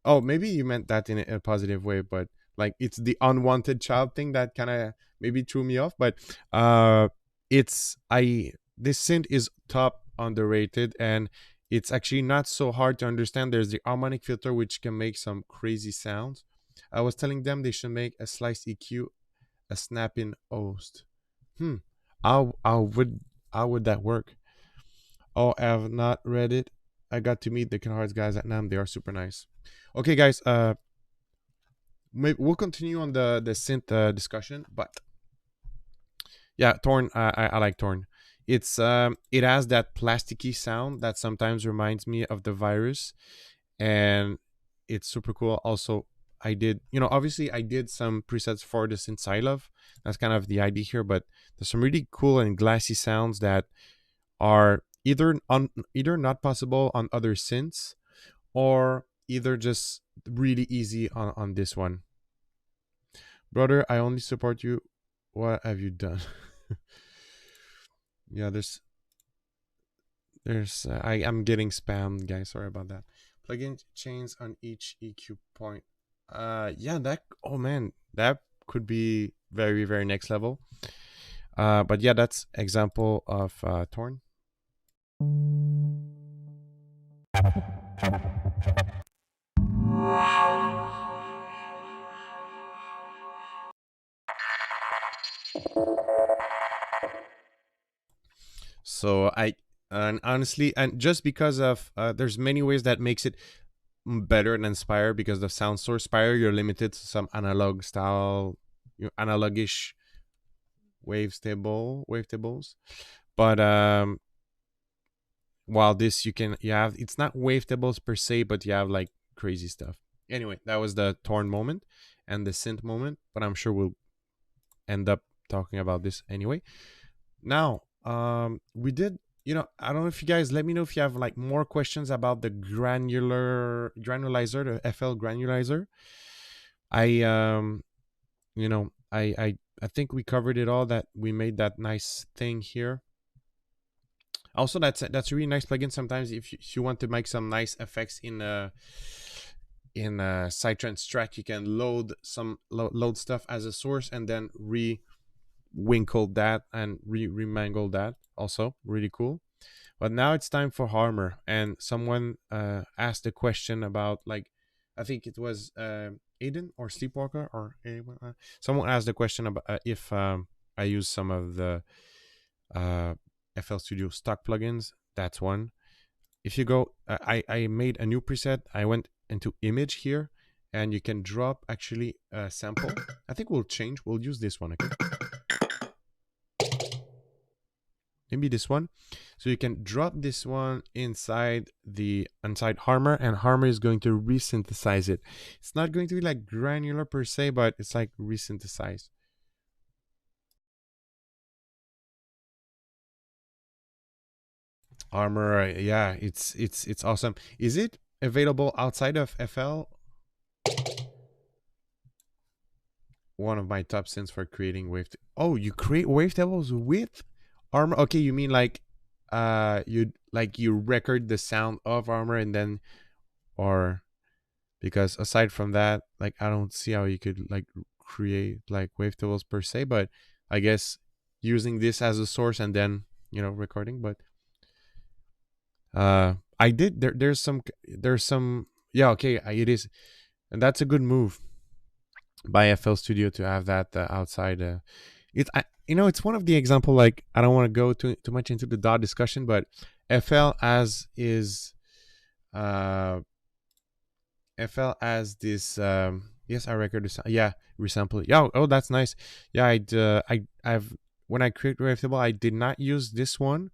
oh, maybe you meant that in a positive way, but like, it's the unwanted child thing that kind of maybe threw me off. But it's I this synth is top underrated, and it's actually not so hard to understand. There's the harmonic filter, which can make some crazy sounds. I was telling them they should make a sliced EQ, a snapping host. How would that work? Oh, I have not read it. I got to meet the Kingdom Hearts guys at NAM. They are super nice. Okay, guys. We'll continue on the synth discussion, but yeah, Torn. I like Torn. It has that plasticky sound that sometimes reminds me of the Virus, and it's super cool. Also, obviously I did some presets for the synths I love. That's kind of the idea here, but there's some really cool and glassy sounds that are either not possible on other synths, or either just really easy on this one. Brother, I only support you. What have you done? Yeah, There's I'm getting spammed, guys. Sorry about that. Plugin chains on each EQ point. Yeah, that. Oh man, that could be very very next level. But yeah, that's example of Torn. So and honestly, and just because of there's many ways that makes it better than Spire, because the sound source Spire, you're limited to some analog style, analogish wavetables. But while this you have, it's not wavetables per se, but you have like crazy stuff. Anyway, that was the Torn moment and the synth moment, but I'm sure we'll end up talking about this anyway. Now, we did, I don't know if you guys, let me know if you have like more questions about the granulizer, the FL granulizer. I think we covered it all, that we made that nice thing here. Also, that's a really nice plugin. Sometimes if you want to make some nice effects in Psytrance track, you can load stuff as a source and then winkle that and remangle that. Also really cool. But now it's time for Harmor, and someone asked a question about, like, I think it was Aiden or Sleepwalker or anyone. Someone asked the question about if I use some of the FL Studio stock plugins. That's one. If you go, I made a new preset. I went into image here, and you can drop actually a sample. I think we'll use this one. Okay. Maybe this one. So you can drop this one inside Harmor, and Harmor is going to resynthesize it. It's not going to be like granular per se, but it's like resynthesized. Harmor, yeah, it's awesome. Is it available outside of FL? One of my top synths for creating oh, you create wavetables with Harmor? Okay, you mean like you record the sound of Harmor and then, or because aside from that, like, I don't see how you could like create like wavetables per se, but I guess using this as a source and then recording. But I did there's some yeah, okay, it is, and that's a good move by FL Studio to have that outside. It's one of the example, like, I don't want to go too much into the DAW discussion, but FL as is FL as this yes, I record this, yeah, resample. Yeah, oh, that's nice. Yeah, I've when I create wavetable, I did not use this one,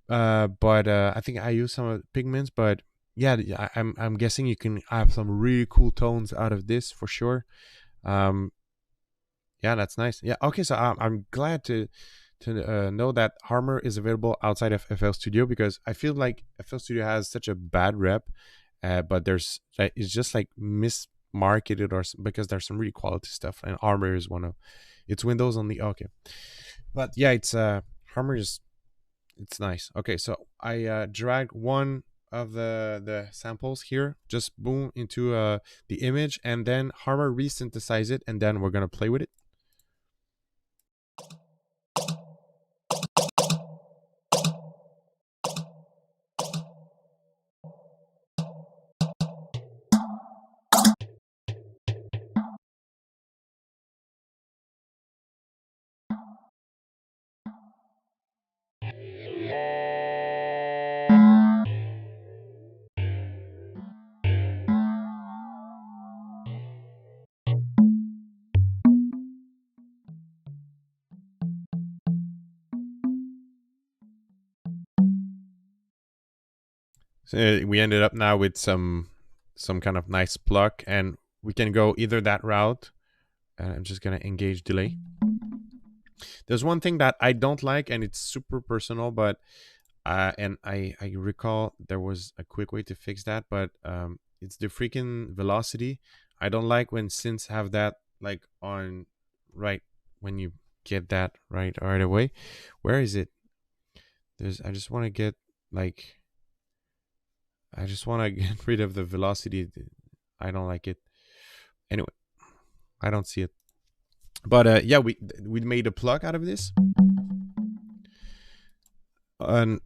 but I think I used some of the pigments. But yeah, I'm guessing you can have some really cool tones out of this for sure. Yeah, that's nice. Yeah, okay, so I'm glad to know that Harmor is available outside of FL Studio, because I feel like FL Studio has such a bad rep, but it's just like mismarketed, or because there's some really quality stuff, and Harmor is one of, it's Windows only. Okay, but yeah, it's Harmor is, it's nice. Okay, so I dragged one of the samples here, just boom, into the image, and then Harmor resynthesize it, and then we're gonna play with it. So we ended up now with some kind of nice pluck, and we can go either that route. And I'm just gonna engage delay. There's one thing that I don't like, and it's super personal, but and I recall there was a quick way to fix that, but it's the freaking velocity. I don't like when synths have that like on right when you get that right away. Where is it? I just want to get Like, I just want to get rid of the velocity. I don't like it. Anyway, I don't see it. But yeah, we made a plug out of this, and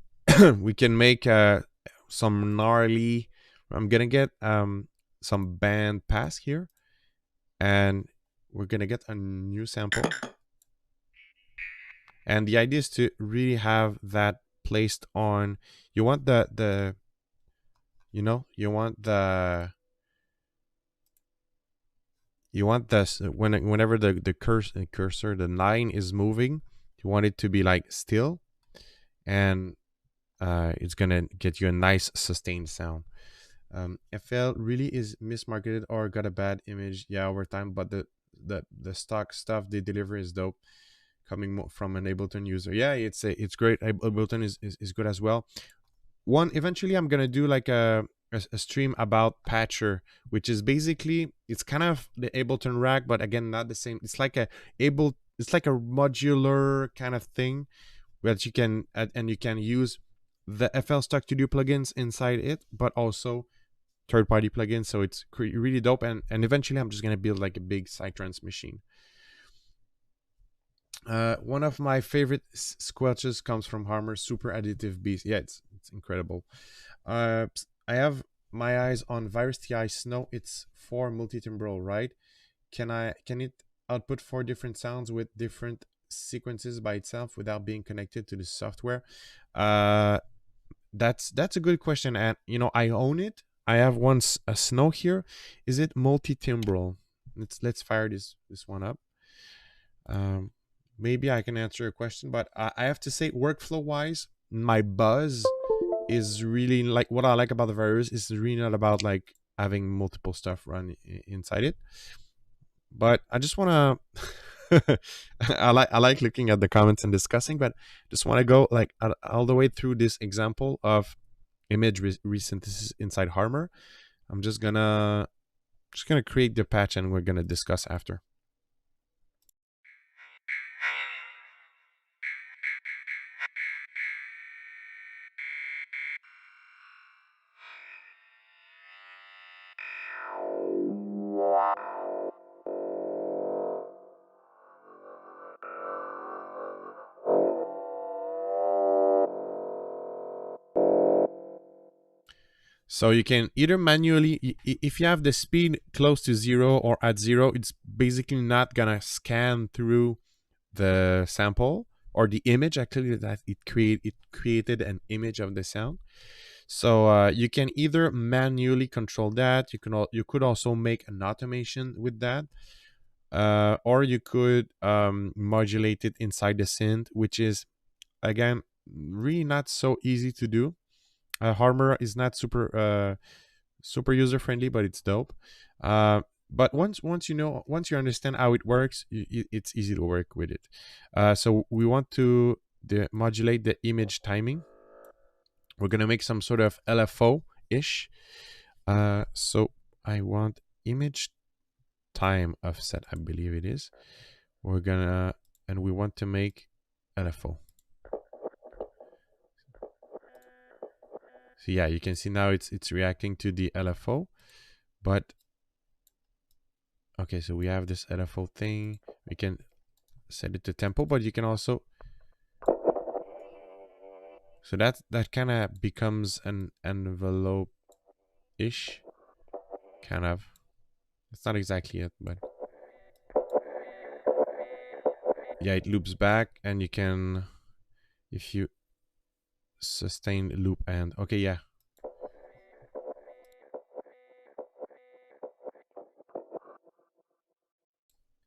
we can make some gnarly. I'm gonna get some band pass here, and we're gonna get a new sample. And the idea is to really have that placed on. You want the you know you want the you want this whenever the cursor, the line is moving, you want it to be like still, and it's gonna get you a nice sustained sound. FL really is mismarketed or got a bad image, yeah, over time, but the stock stuff they deliver is dope, coming from an Ableton user. Yeah, it's great. Ableton is good as well. Eventually I'm gonna do like a stream about Patcher, which is basically, it's kind of the Ableton rack, but again, not the same. It's like it's like a modular kind of thing that you can and you can use the FL Stock Studio plugins inside it, but also third-party plugins. So it's really dope. And eventually I'm just gonna build like a big Psytrance machine. One of my favorite squelches comes from Harmor, super additive beast. Yeah, it's incredible. I have my eyes on Virus TI Snow. It's 4 multi-timbral, right? Can it output 4 different sounds with different sequences by itself without being connected to the software? That's a good question, and I own it. I have a Snow here. Is it multi-timbral? Let's fire this one up. Maybe I can answer your question, but I have to say, workflow wise, my buzz is really, like, what I like about the Virus is really not about like having multiple stuff run inside it. But I just want to I like looking at the comments and discussing, but just want to go like all the way through this example of image resynthesis inside Harmor. I'm just gonna create the patch, and we're gonna discuss after. So you can either manually, if you have the speed close to 0 or at 0, it's basically not gonna scan through the sample or the image. Actually, that it created an image of the sound. So you can either manually control that. You could also make an automation with that, or you could modulate it inside the synth, which is, again, really not so easy to do. Harmor is not super user friendly, but it's dope. But once you understand how it works, it's easy to work with it. So we want to modulate the image timing. We're gonna make some sort of LFO ish. So I want image time offset, I believe it is. And we want to make LFO. So yeah, you can see now it's reacting to the LFO, but okay, so we have this LFO thing. We can set it to tempo, but you can also, so that kind of becomes an envelope-ish, kind of. It's not exactly it, but yeah, it loops back, and you can, if you sustain loop and okay, yeah.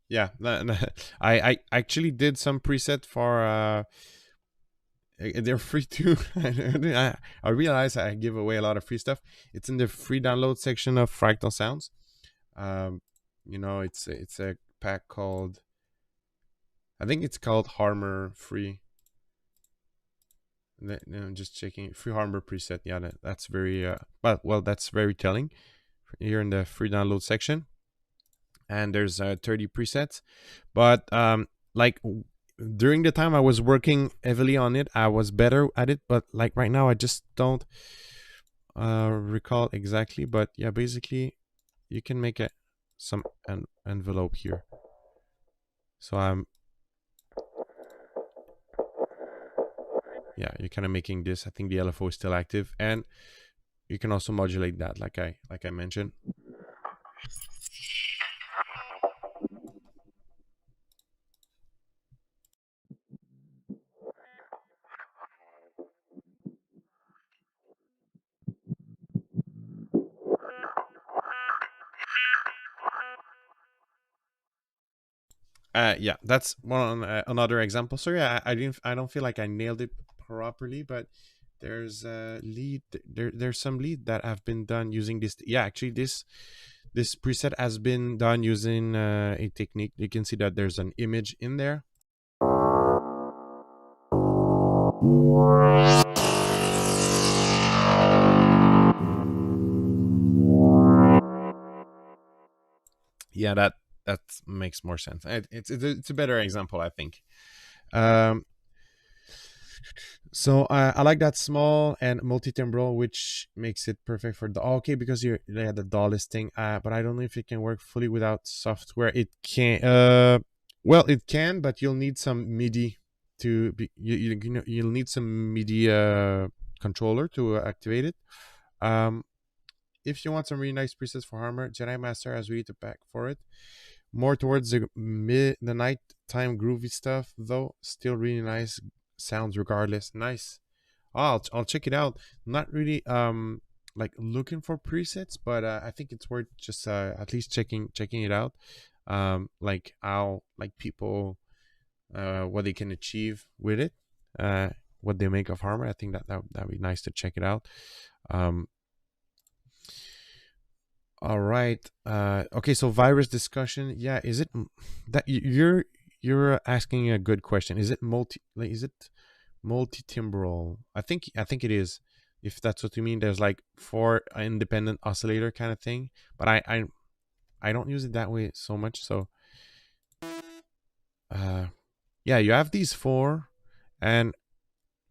Yeah, I actually did some preset for they're free too. I realize I give away a lot of free stuff. It's in the free download section of Fractal Sounds. It's a pack called, I think it's called Harmor Free. No, I'm just checking. Free Harmor preset. Yeah, that's very well, that's very telling. Here in the free download section, and there's 30 presets, but like during the time I was working heavily on it, I was better at it, but like right now I just don't recall exactly. But yeah, basically you can make an envelope here. So yeah, you're kind of making this. I think the LFO is still active, and you can also modulate that, like I mentioned. Yeah, that's one another example. So yeah, I don't feel like I nailed it properly, but there's a lead. There's some lead that have been done using this. Yeah, actually this preset has been done using a technique. You can see that there's an image in there. Yeah, that makes more sense. It's a better example, I think. Um, So I like that small and multi-timbral, which makes it perfect for the okay, because they had the DAW listing. But I don't know if it can work fully without software. It can. Well, it can, but you'll need some MIDI to be. You'll need some MIDI controller to activate it. Um, if you want some really nice presets for Harmor, Jedi Master has really to back for it. More towards the nighttime groovy stuff, though. Still really nice sounds regardless. Nice. I'll check it out. Not really like looking for presets, but I think it's worth just at least checking it out. Like how like people what they can achieve with it, what they make of Harmor. I think that'd be nice to check it out. Um, all right. Okay. So virus discussion. Yeah. Is it that you're asking a good question? Is it multi-timbral? I think it is. If that's what you mean, there's like 4 independent oscillator kind of thing, but I don't use it that way so much. So yeah, you have these 4, and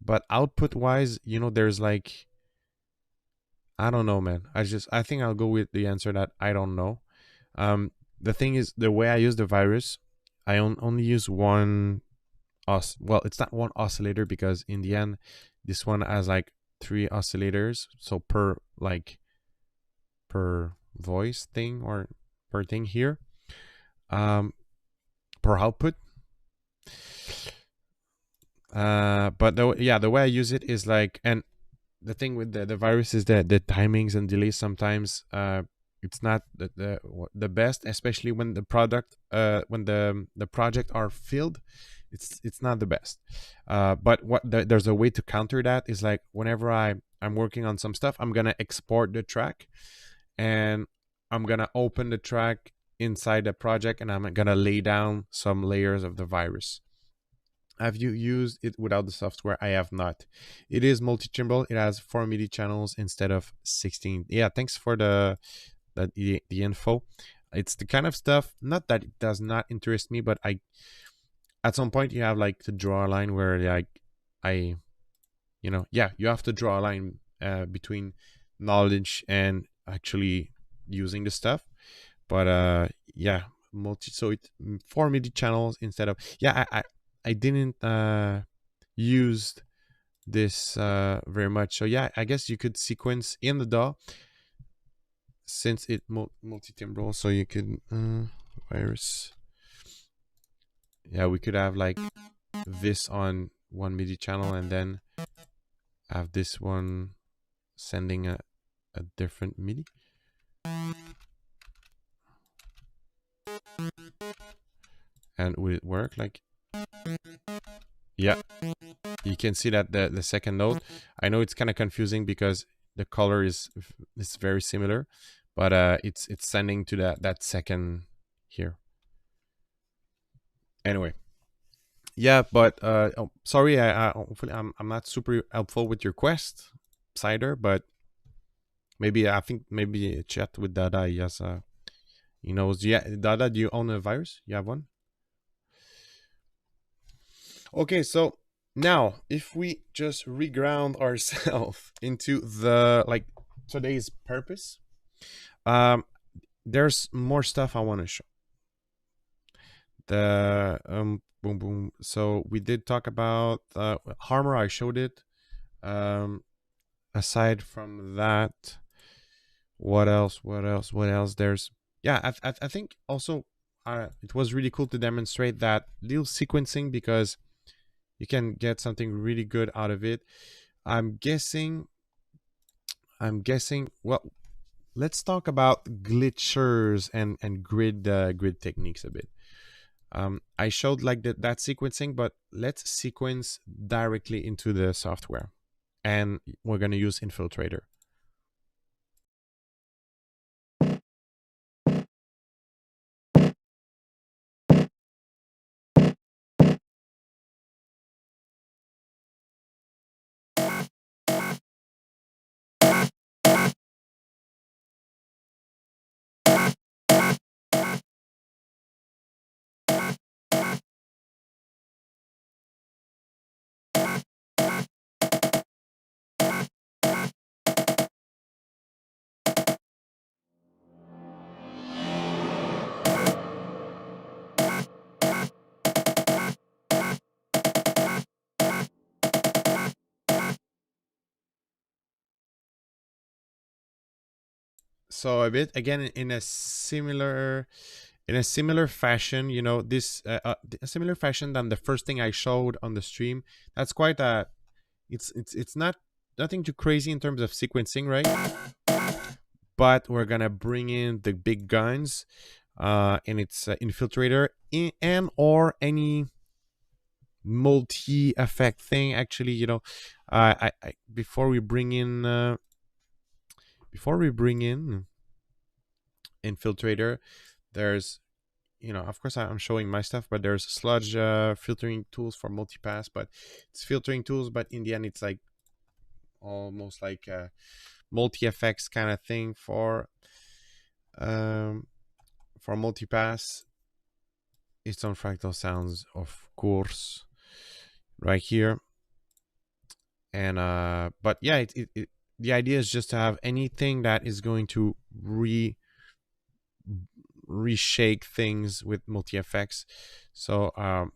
but output wise, there's like, I don't know, man. I think I'll go with the answer that I don't know. The thing is, the way I use the virus, I only use one well, it's not one oscillator, because in the end this one has like 3 oscillators, so per voice thing, or per thing here, per output. But the way I use it is like, and the thing with the virus is that the timings and delays sometimes it's not the best, especially when the project are filled. It's not the best. But there's a way to counter that. Is like, whenever I'm working on some stuff, I'm gonna export the track, and I'm gonna open the track inside the project, and I'm gonna lay down some layers of the virus. Have you used it without the software? I have not. It is multi-timbral. It has 4 MIDI channels instead of 16. Yeah, thanks for the info. It's the kind of stuff, not that it does not interest me, but at some point you have like to draw a line where like you have to draw a line between knowledge and actually using the stuff. But yeah, so it 4 MIDI channels instead of, yeah, I didn't use this very much. So yeah, I guess you could sequence in the DAW, since it multi-timbral, so you could virus. Yeah, we could have like this on one MIDI channel, and then have this one sending a different MIDI. And would it work? Like, yeah, you can see that the second note, I know it's kind of confusing because the color is very similar, but it's sending to that second here. Anyway, yeah, but sorry, hopefully I'm not super helpful with your quest, Cider, but maybe I think maybe chat with Dada. Yes, he knows. Yeah, Dada, do you own a virus? You have one? Okay, so now if we just reground ourselves into the like today's purpose, there's more stuff I want to show. The boom boom. So we did talk about Harmor. I showed it. Aside from that, what else? What else? What else? There's I think also it was really cool to demonstrate that little sequencing because you can get something really good out of it. I'm guessing. Well, let's talk about glitchers and grid techniques a bit. I showed like that sequencing, but let's sequence directly into the software, and we're gonna use Infiltrator. So a bit again in a similar fashion, you know, this a similar fashion than the first thing I showed on the stream. That's quite a it's not nothing too crazy in terms of sequencing, right? But we're gonna bring in the big guns, and it's Infiltrator and or any multi effect thing. Actually, you know, I before we bring in Infiltrator, there's, you know, of course I'm showing my stuff, but there's sludge filtering tools for multipass, but it's filtering tools, but in the end it's like almost like a multi effects kind of thing for multipass. It's on fractal sounds, of course, right here. And but yeah, the idea is just to have anything that is going to reshake things with multi effects. So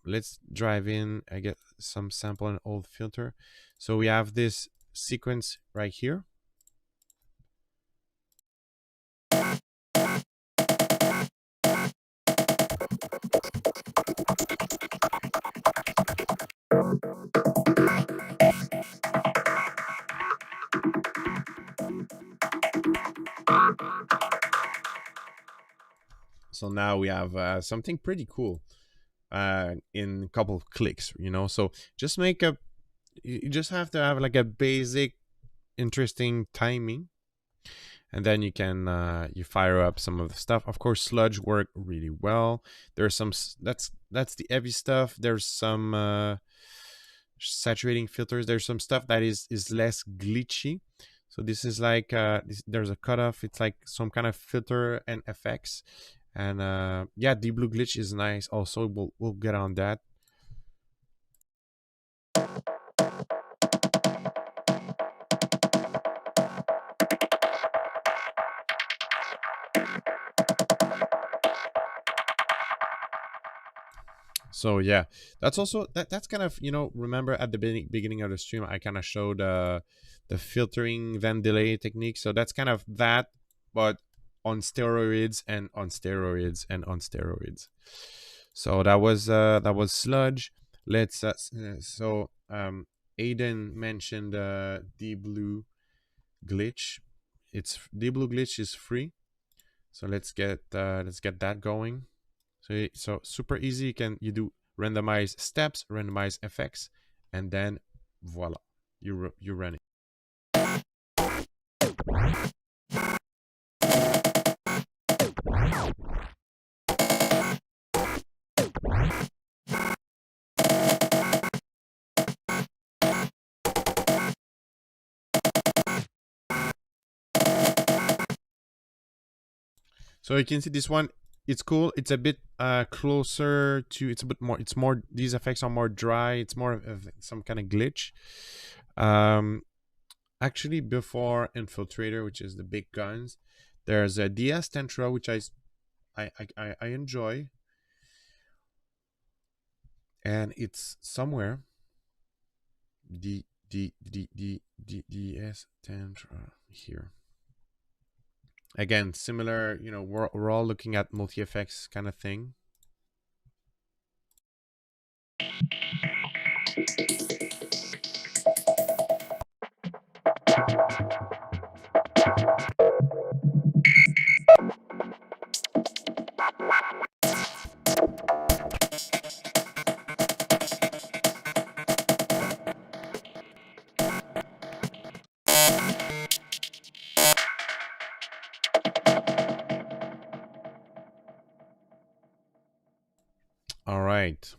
let's drive in. I get some sample and old filter. So we have this sequence right here. So now we have something pretty cool in a couple of clicks, you know. So just make a, you just have to have like a basic interesting timing, and then you can you fire up some of the stuff. Of course, sludge work really well. There's some that's the heavy stuff. There's some saturating filters. There's some stuff that is less glitchy. So this is like there's a cutoff. It's like some kind of filter and effects. And yeah, the blue glitch is nice. Also, we'll get on that. So yeah, that's also that's kind of, you know, remember at the beginning of the stream I kind of showed the filtering then delay technique. So that's kind of that, but on steroids and on steroids and on steroids. So that was sludge. Let's so Aiden mentioned the blue glitch. It's the blue glitch is free. So let's get that going. So super easy. You do randomize steps, randomize effects, and then voila, you run it. So you can see this one it's cool. It's a bit closer to, it's a bit more, it's more, these effects are more dry. It's more of some kind of glitch. Actually, before Infiltrator, which is the big guns, there's a DS Tentra, which I enjoy, and it's somewhere. DS Tantra here. Again, similar, you know, we're all looking at multi-effects kind of thing. All right.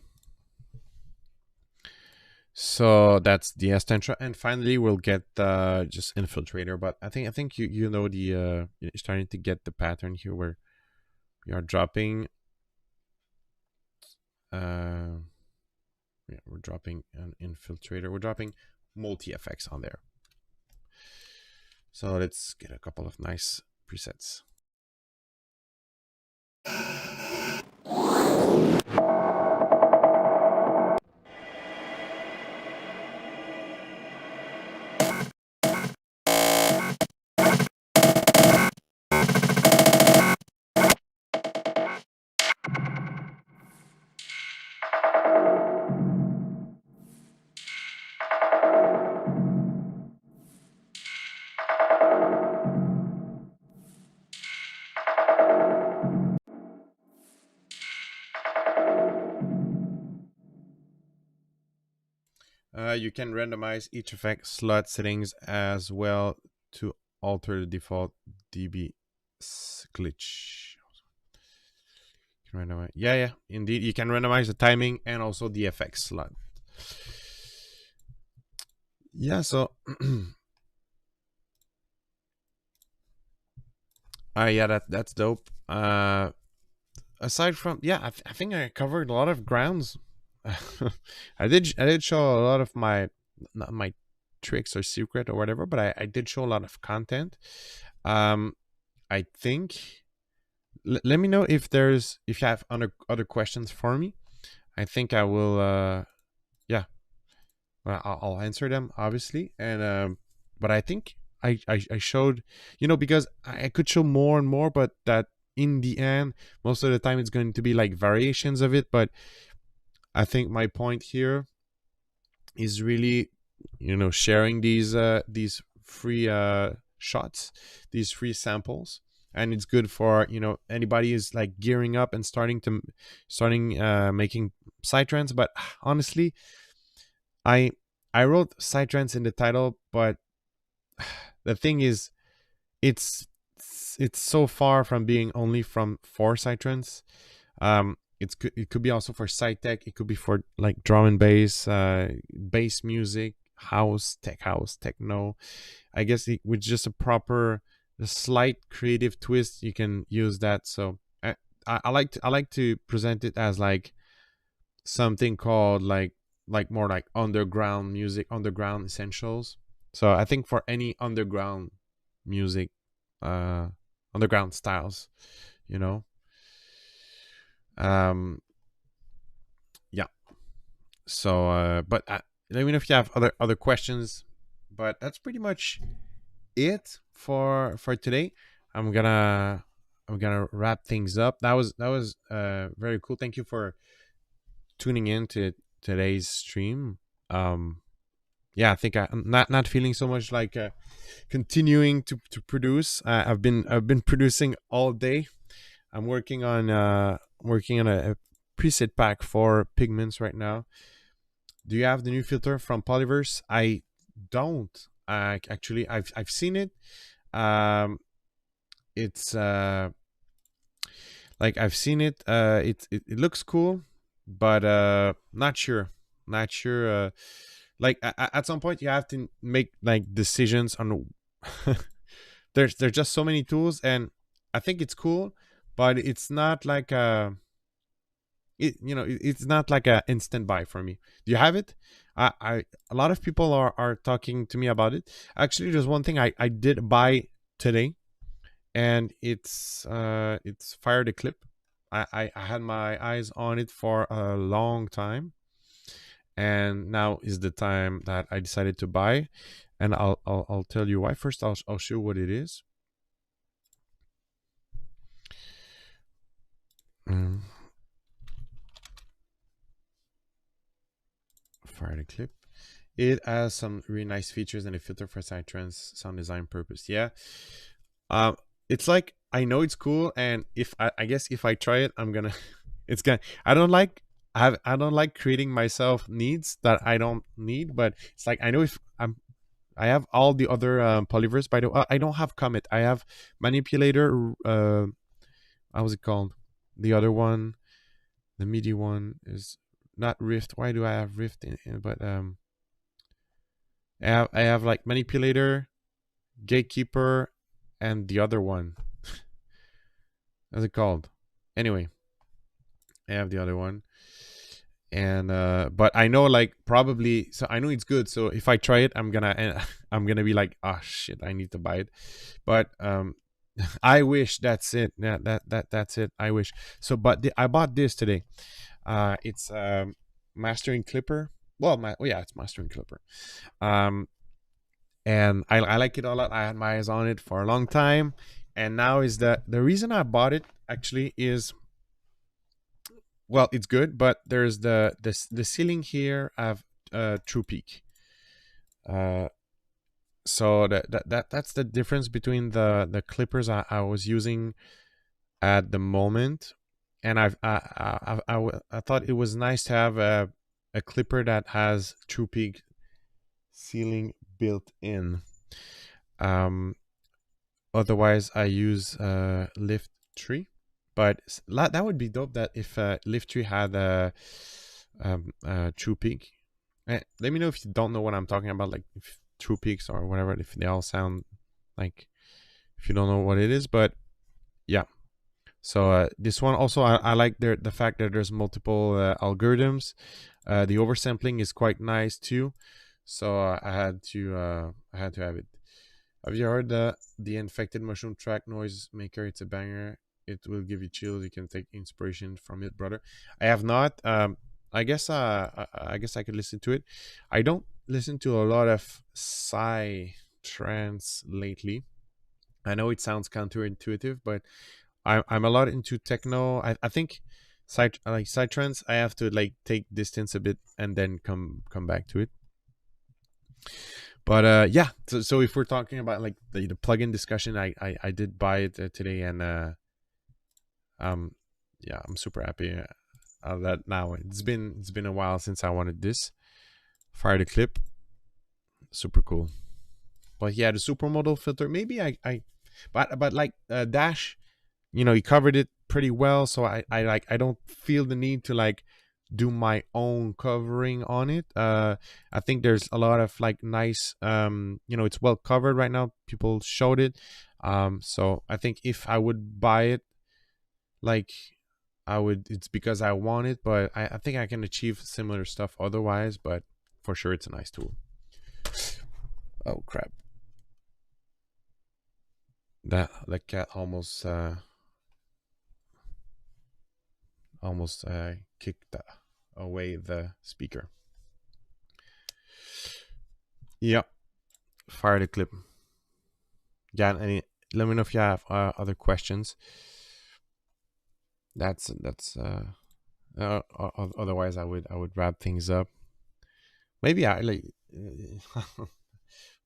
So that's the Estentra, and finally we'll get just Infiltrator. But I think you know the you're starting to get the pattern here where we are dropping. Yeah, we're dropping an Infiltrator. We're dropping multi effects on there. So let's get a couple of nice presets. You can randomize each effect slot settings as well to alter the default dB glitch. Yeah, indeed. You can randomize the timing and also the effects slot. Yeah, so yeah, that's dope. Aside from, yeah, I think I covered a lot of grounds. I did show a lot of my, not my tricks or secret or whatever, but I did show a lot of content. I think let me know if you have other questions for me. I think I will yeah, well, I'll answer them obviously. And but I think I showed, you know, because I could show more and more, but that in the end most of the time it's going to be like variations of it. But I think my point here is really, you know, sharing these free shots, these free samples. And it's good for, you know, anybody who's like gearing up and starting making psytrance. But honestly, I wrote psytrance in the title, but the thing is, it's so far from being only for psytrance. It could be also for side tech. It could be for like drum and bass, bass music, house, tech house, techno. I guess with just a slight creative twist, you can use that. So I like to present it as like something called like more like underground music, underground essentials. So I think for any underground music, underground styles, you know. Yeah. So but let me know if you have other questions. But that's pretty much it for today. I'm gonna wrap things up. That was very cool. Thank you for tuning in to today's stream. Yeah, I think I'm not feeling so much like continuing to produce. I've been producing all day. I'm working on a preset pack for pigments right now. Do you have the new filter from Polyverse? I don't. Actually, I've seen it. It's like I've seen it. It looks cool, but not sure. Not sure. Like at some point, you have to make like decisions on. There's just so many tools, and I think it's cool, but it's not like it's not like a instant buy for me. Do you have it? I A lot of people are talking to me about it. Actually, there's one thing I did buy today, and it's Fire the Clip. I had my eyes on it for a long time, and now is the time that I decided to buy, and I'll tell you why. First, I'll show what it is. Fire the Clip. It has some really nice features and a filter for Psytrance sound design purpose. Yeah. It's like, I know it's cool, and if I guess if I try it, I'm gonna it's gonna I don't like I don't like creating myself needs that I don't need, but it's like I know if I have all the other polyvers. By the way, I don't have Comet. I have Manipulator. How was it called? The other one, the MIDI one is not Rift. Why do I have Rift but I have like Manipulator, Gatekeeper, and the other one. How's it called? Anyway, I have the other one, and but I know, like, probably, so I know it's good. So if I try it, I'm gonna be like, oh shit, I need to buy it. But I wish that's it. Yeah, that's it. I wish. So, but I bought this today. It's Mastering Clipper. Well, yeah, it's Mastering Clipper. And I like it a lot. I had my eyes on it for a long time, and now is the reason I bought it actually is, well, it's good, but there's the ceiling here of True Peak. So that's the difference between the clippers I was using at the moment, and I thought it was nice to have a clipper that has True Peak ceiling built in. Otherwise I use Lift Tree, but that would be dope that if Lift Tree had a True Peak. Let me know if you don't know what I'm talking about, like if True Peaks or whatever, if they all sound like, if you don't know what it is. But yeah, so this one also, I like the fact that there's multiple algorithms. The oversampling is quite nice too, so I had to have it. Have you heard the Infected Mushroom Track Noise Maker? It's a banger. It will give you chills. You can take inspiration from it, brother. I have not. I guess I guess I could listen to it. I don't listen to a lot of Psytrance lately. I know it sounds counterintuitive, but I'm a lot into techno. I think Psytrance, I have to like take distance a bit and then come back to it. But yeah, so if we're talking about like the plugin discussion, I did buy it today, and yeah, I'm super happy that now it's been a while since I wanted this. Fire the Clip, super cool. But yeah, the supermodel filter, maybe but like Dash, he covered it pretty well, so I don't feel the need to like do my own covering on it. I think there's a lot of like nice, it's well covered right now. People showed it. So I think if I would buy it, like it's because I want it, but I think I can achieve similar stuff otherwise. But for sure, it's a nice tool. Oh crap. That the cat almost kicked away the speaker. Yep. Fire the Clip. Yeah, let me know if you have other questions. That's otherwise I would wrap things up. Maybe I like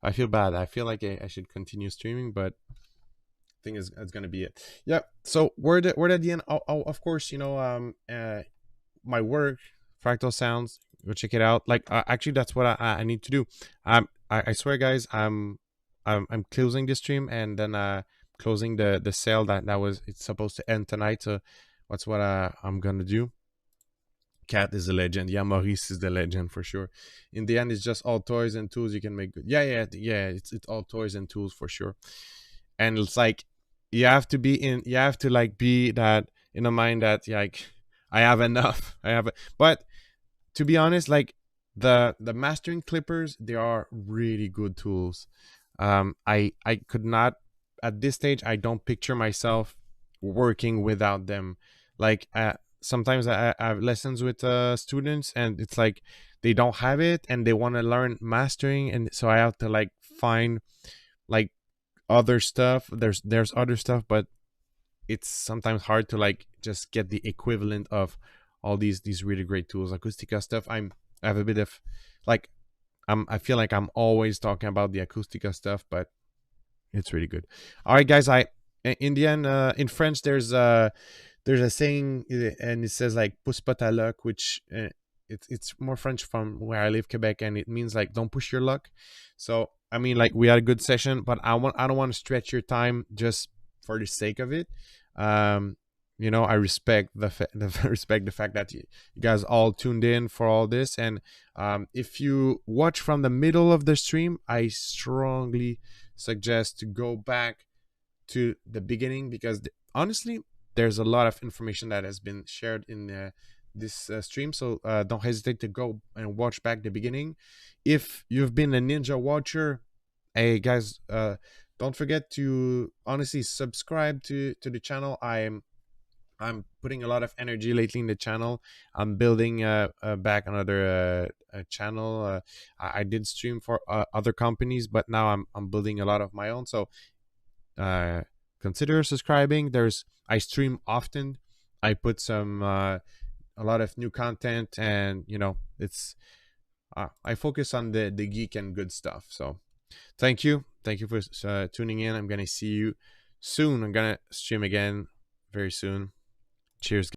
I feel bad. I feel like I should continue streaming, but I think it's gonna be it. Yeah. So we're at the end. Of course, my work, Fractal Sounds. Go check it out. Like actually, that's what I need to do. I swear, guys, I'm closing this stream, and then closing the sale that was, it's supposed to end tonight. So that's what I'm gonna do. Cat is a legend. Yeah, Maurice is the legend for sure. In the end, it's just all toys and tools you can make good. Yeah. It's all toys and tools for sure. And it's like, you have to be in, you have to like be that in a mind that like I have enough. But to be honest, like the mastering clippers, they are really good tools. I could not, at this stage, I don't picture myself working without them. Like sometimes I have lessons with students, and it's like they don't have it and they want to learn mastering, and so I have to like find like other stuff. There's other stuff, but it's sometimes hard to like just get the equivalent of all these really great tools. Acoustica stuff, I have a bit of like, I feel like I'm always talking about the Acoustica stuff, but it's really good. All right, guys. In the end, in French, there's a saying, and it says like "pousse pas ta luck," which it's more French from where I live, Quebec, and it means like don't push your luck. So I mean, like we had a good session, but I don't want to stretch your time just for the sake of it. Um, I respect respect the fact that you guys all tuned in for all this, and if you watch from the middle of the stream, I strongly suggest to go back to the beginning, because honestly, there's a lot of information that has been shared in this stream. So don't hesitate to go and watch back the beginning. If you've been a Ninja watcher, hey guys, don't forget to honestly subscribe to the channel. I'm putting a lot of energy lately in the channel. I'm building back another channel. I did stream for other companies, but now I'm building a lot of my own. So consider subscribing. I stream often. I put some a lot of new content, and it's I focus on the geek and good stuff. So thank you for tuning in. I'm gonna see you soon. I'm gonna stream again very soon. Cheers.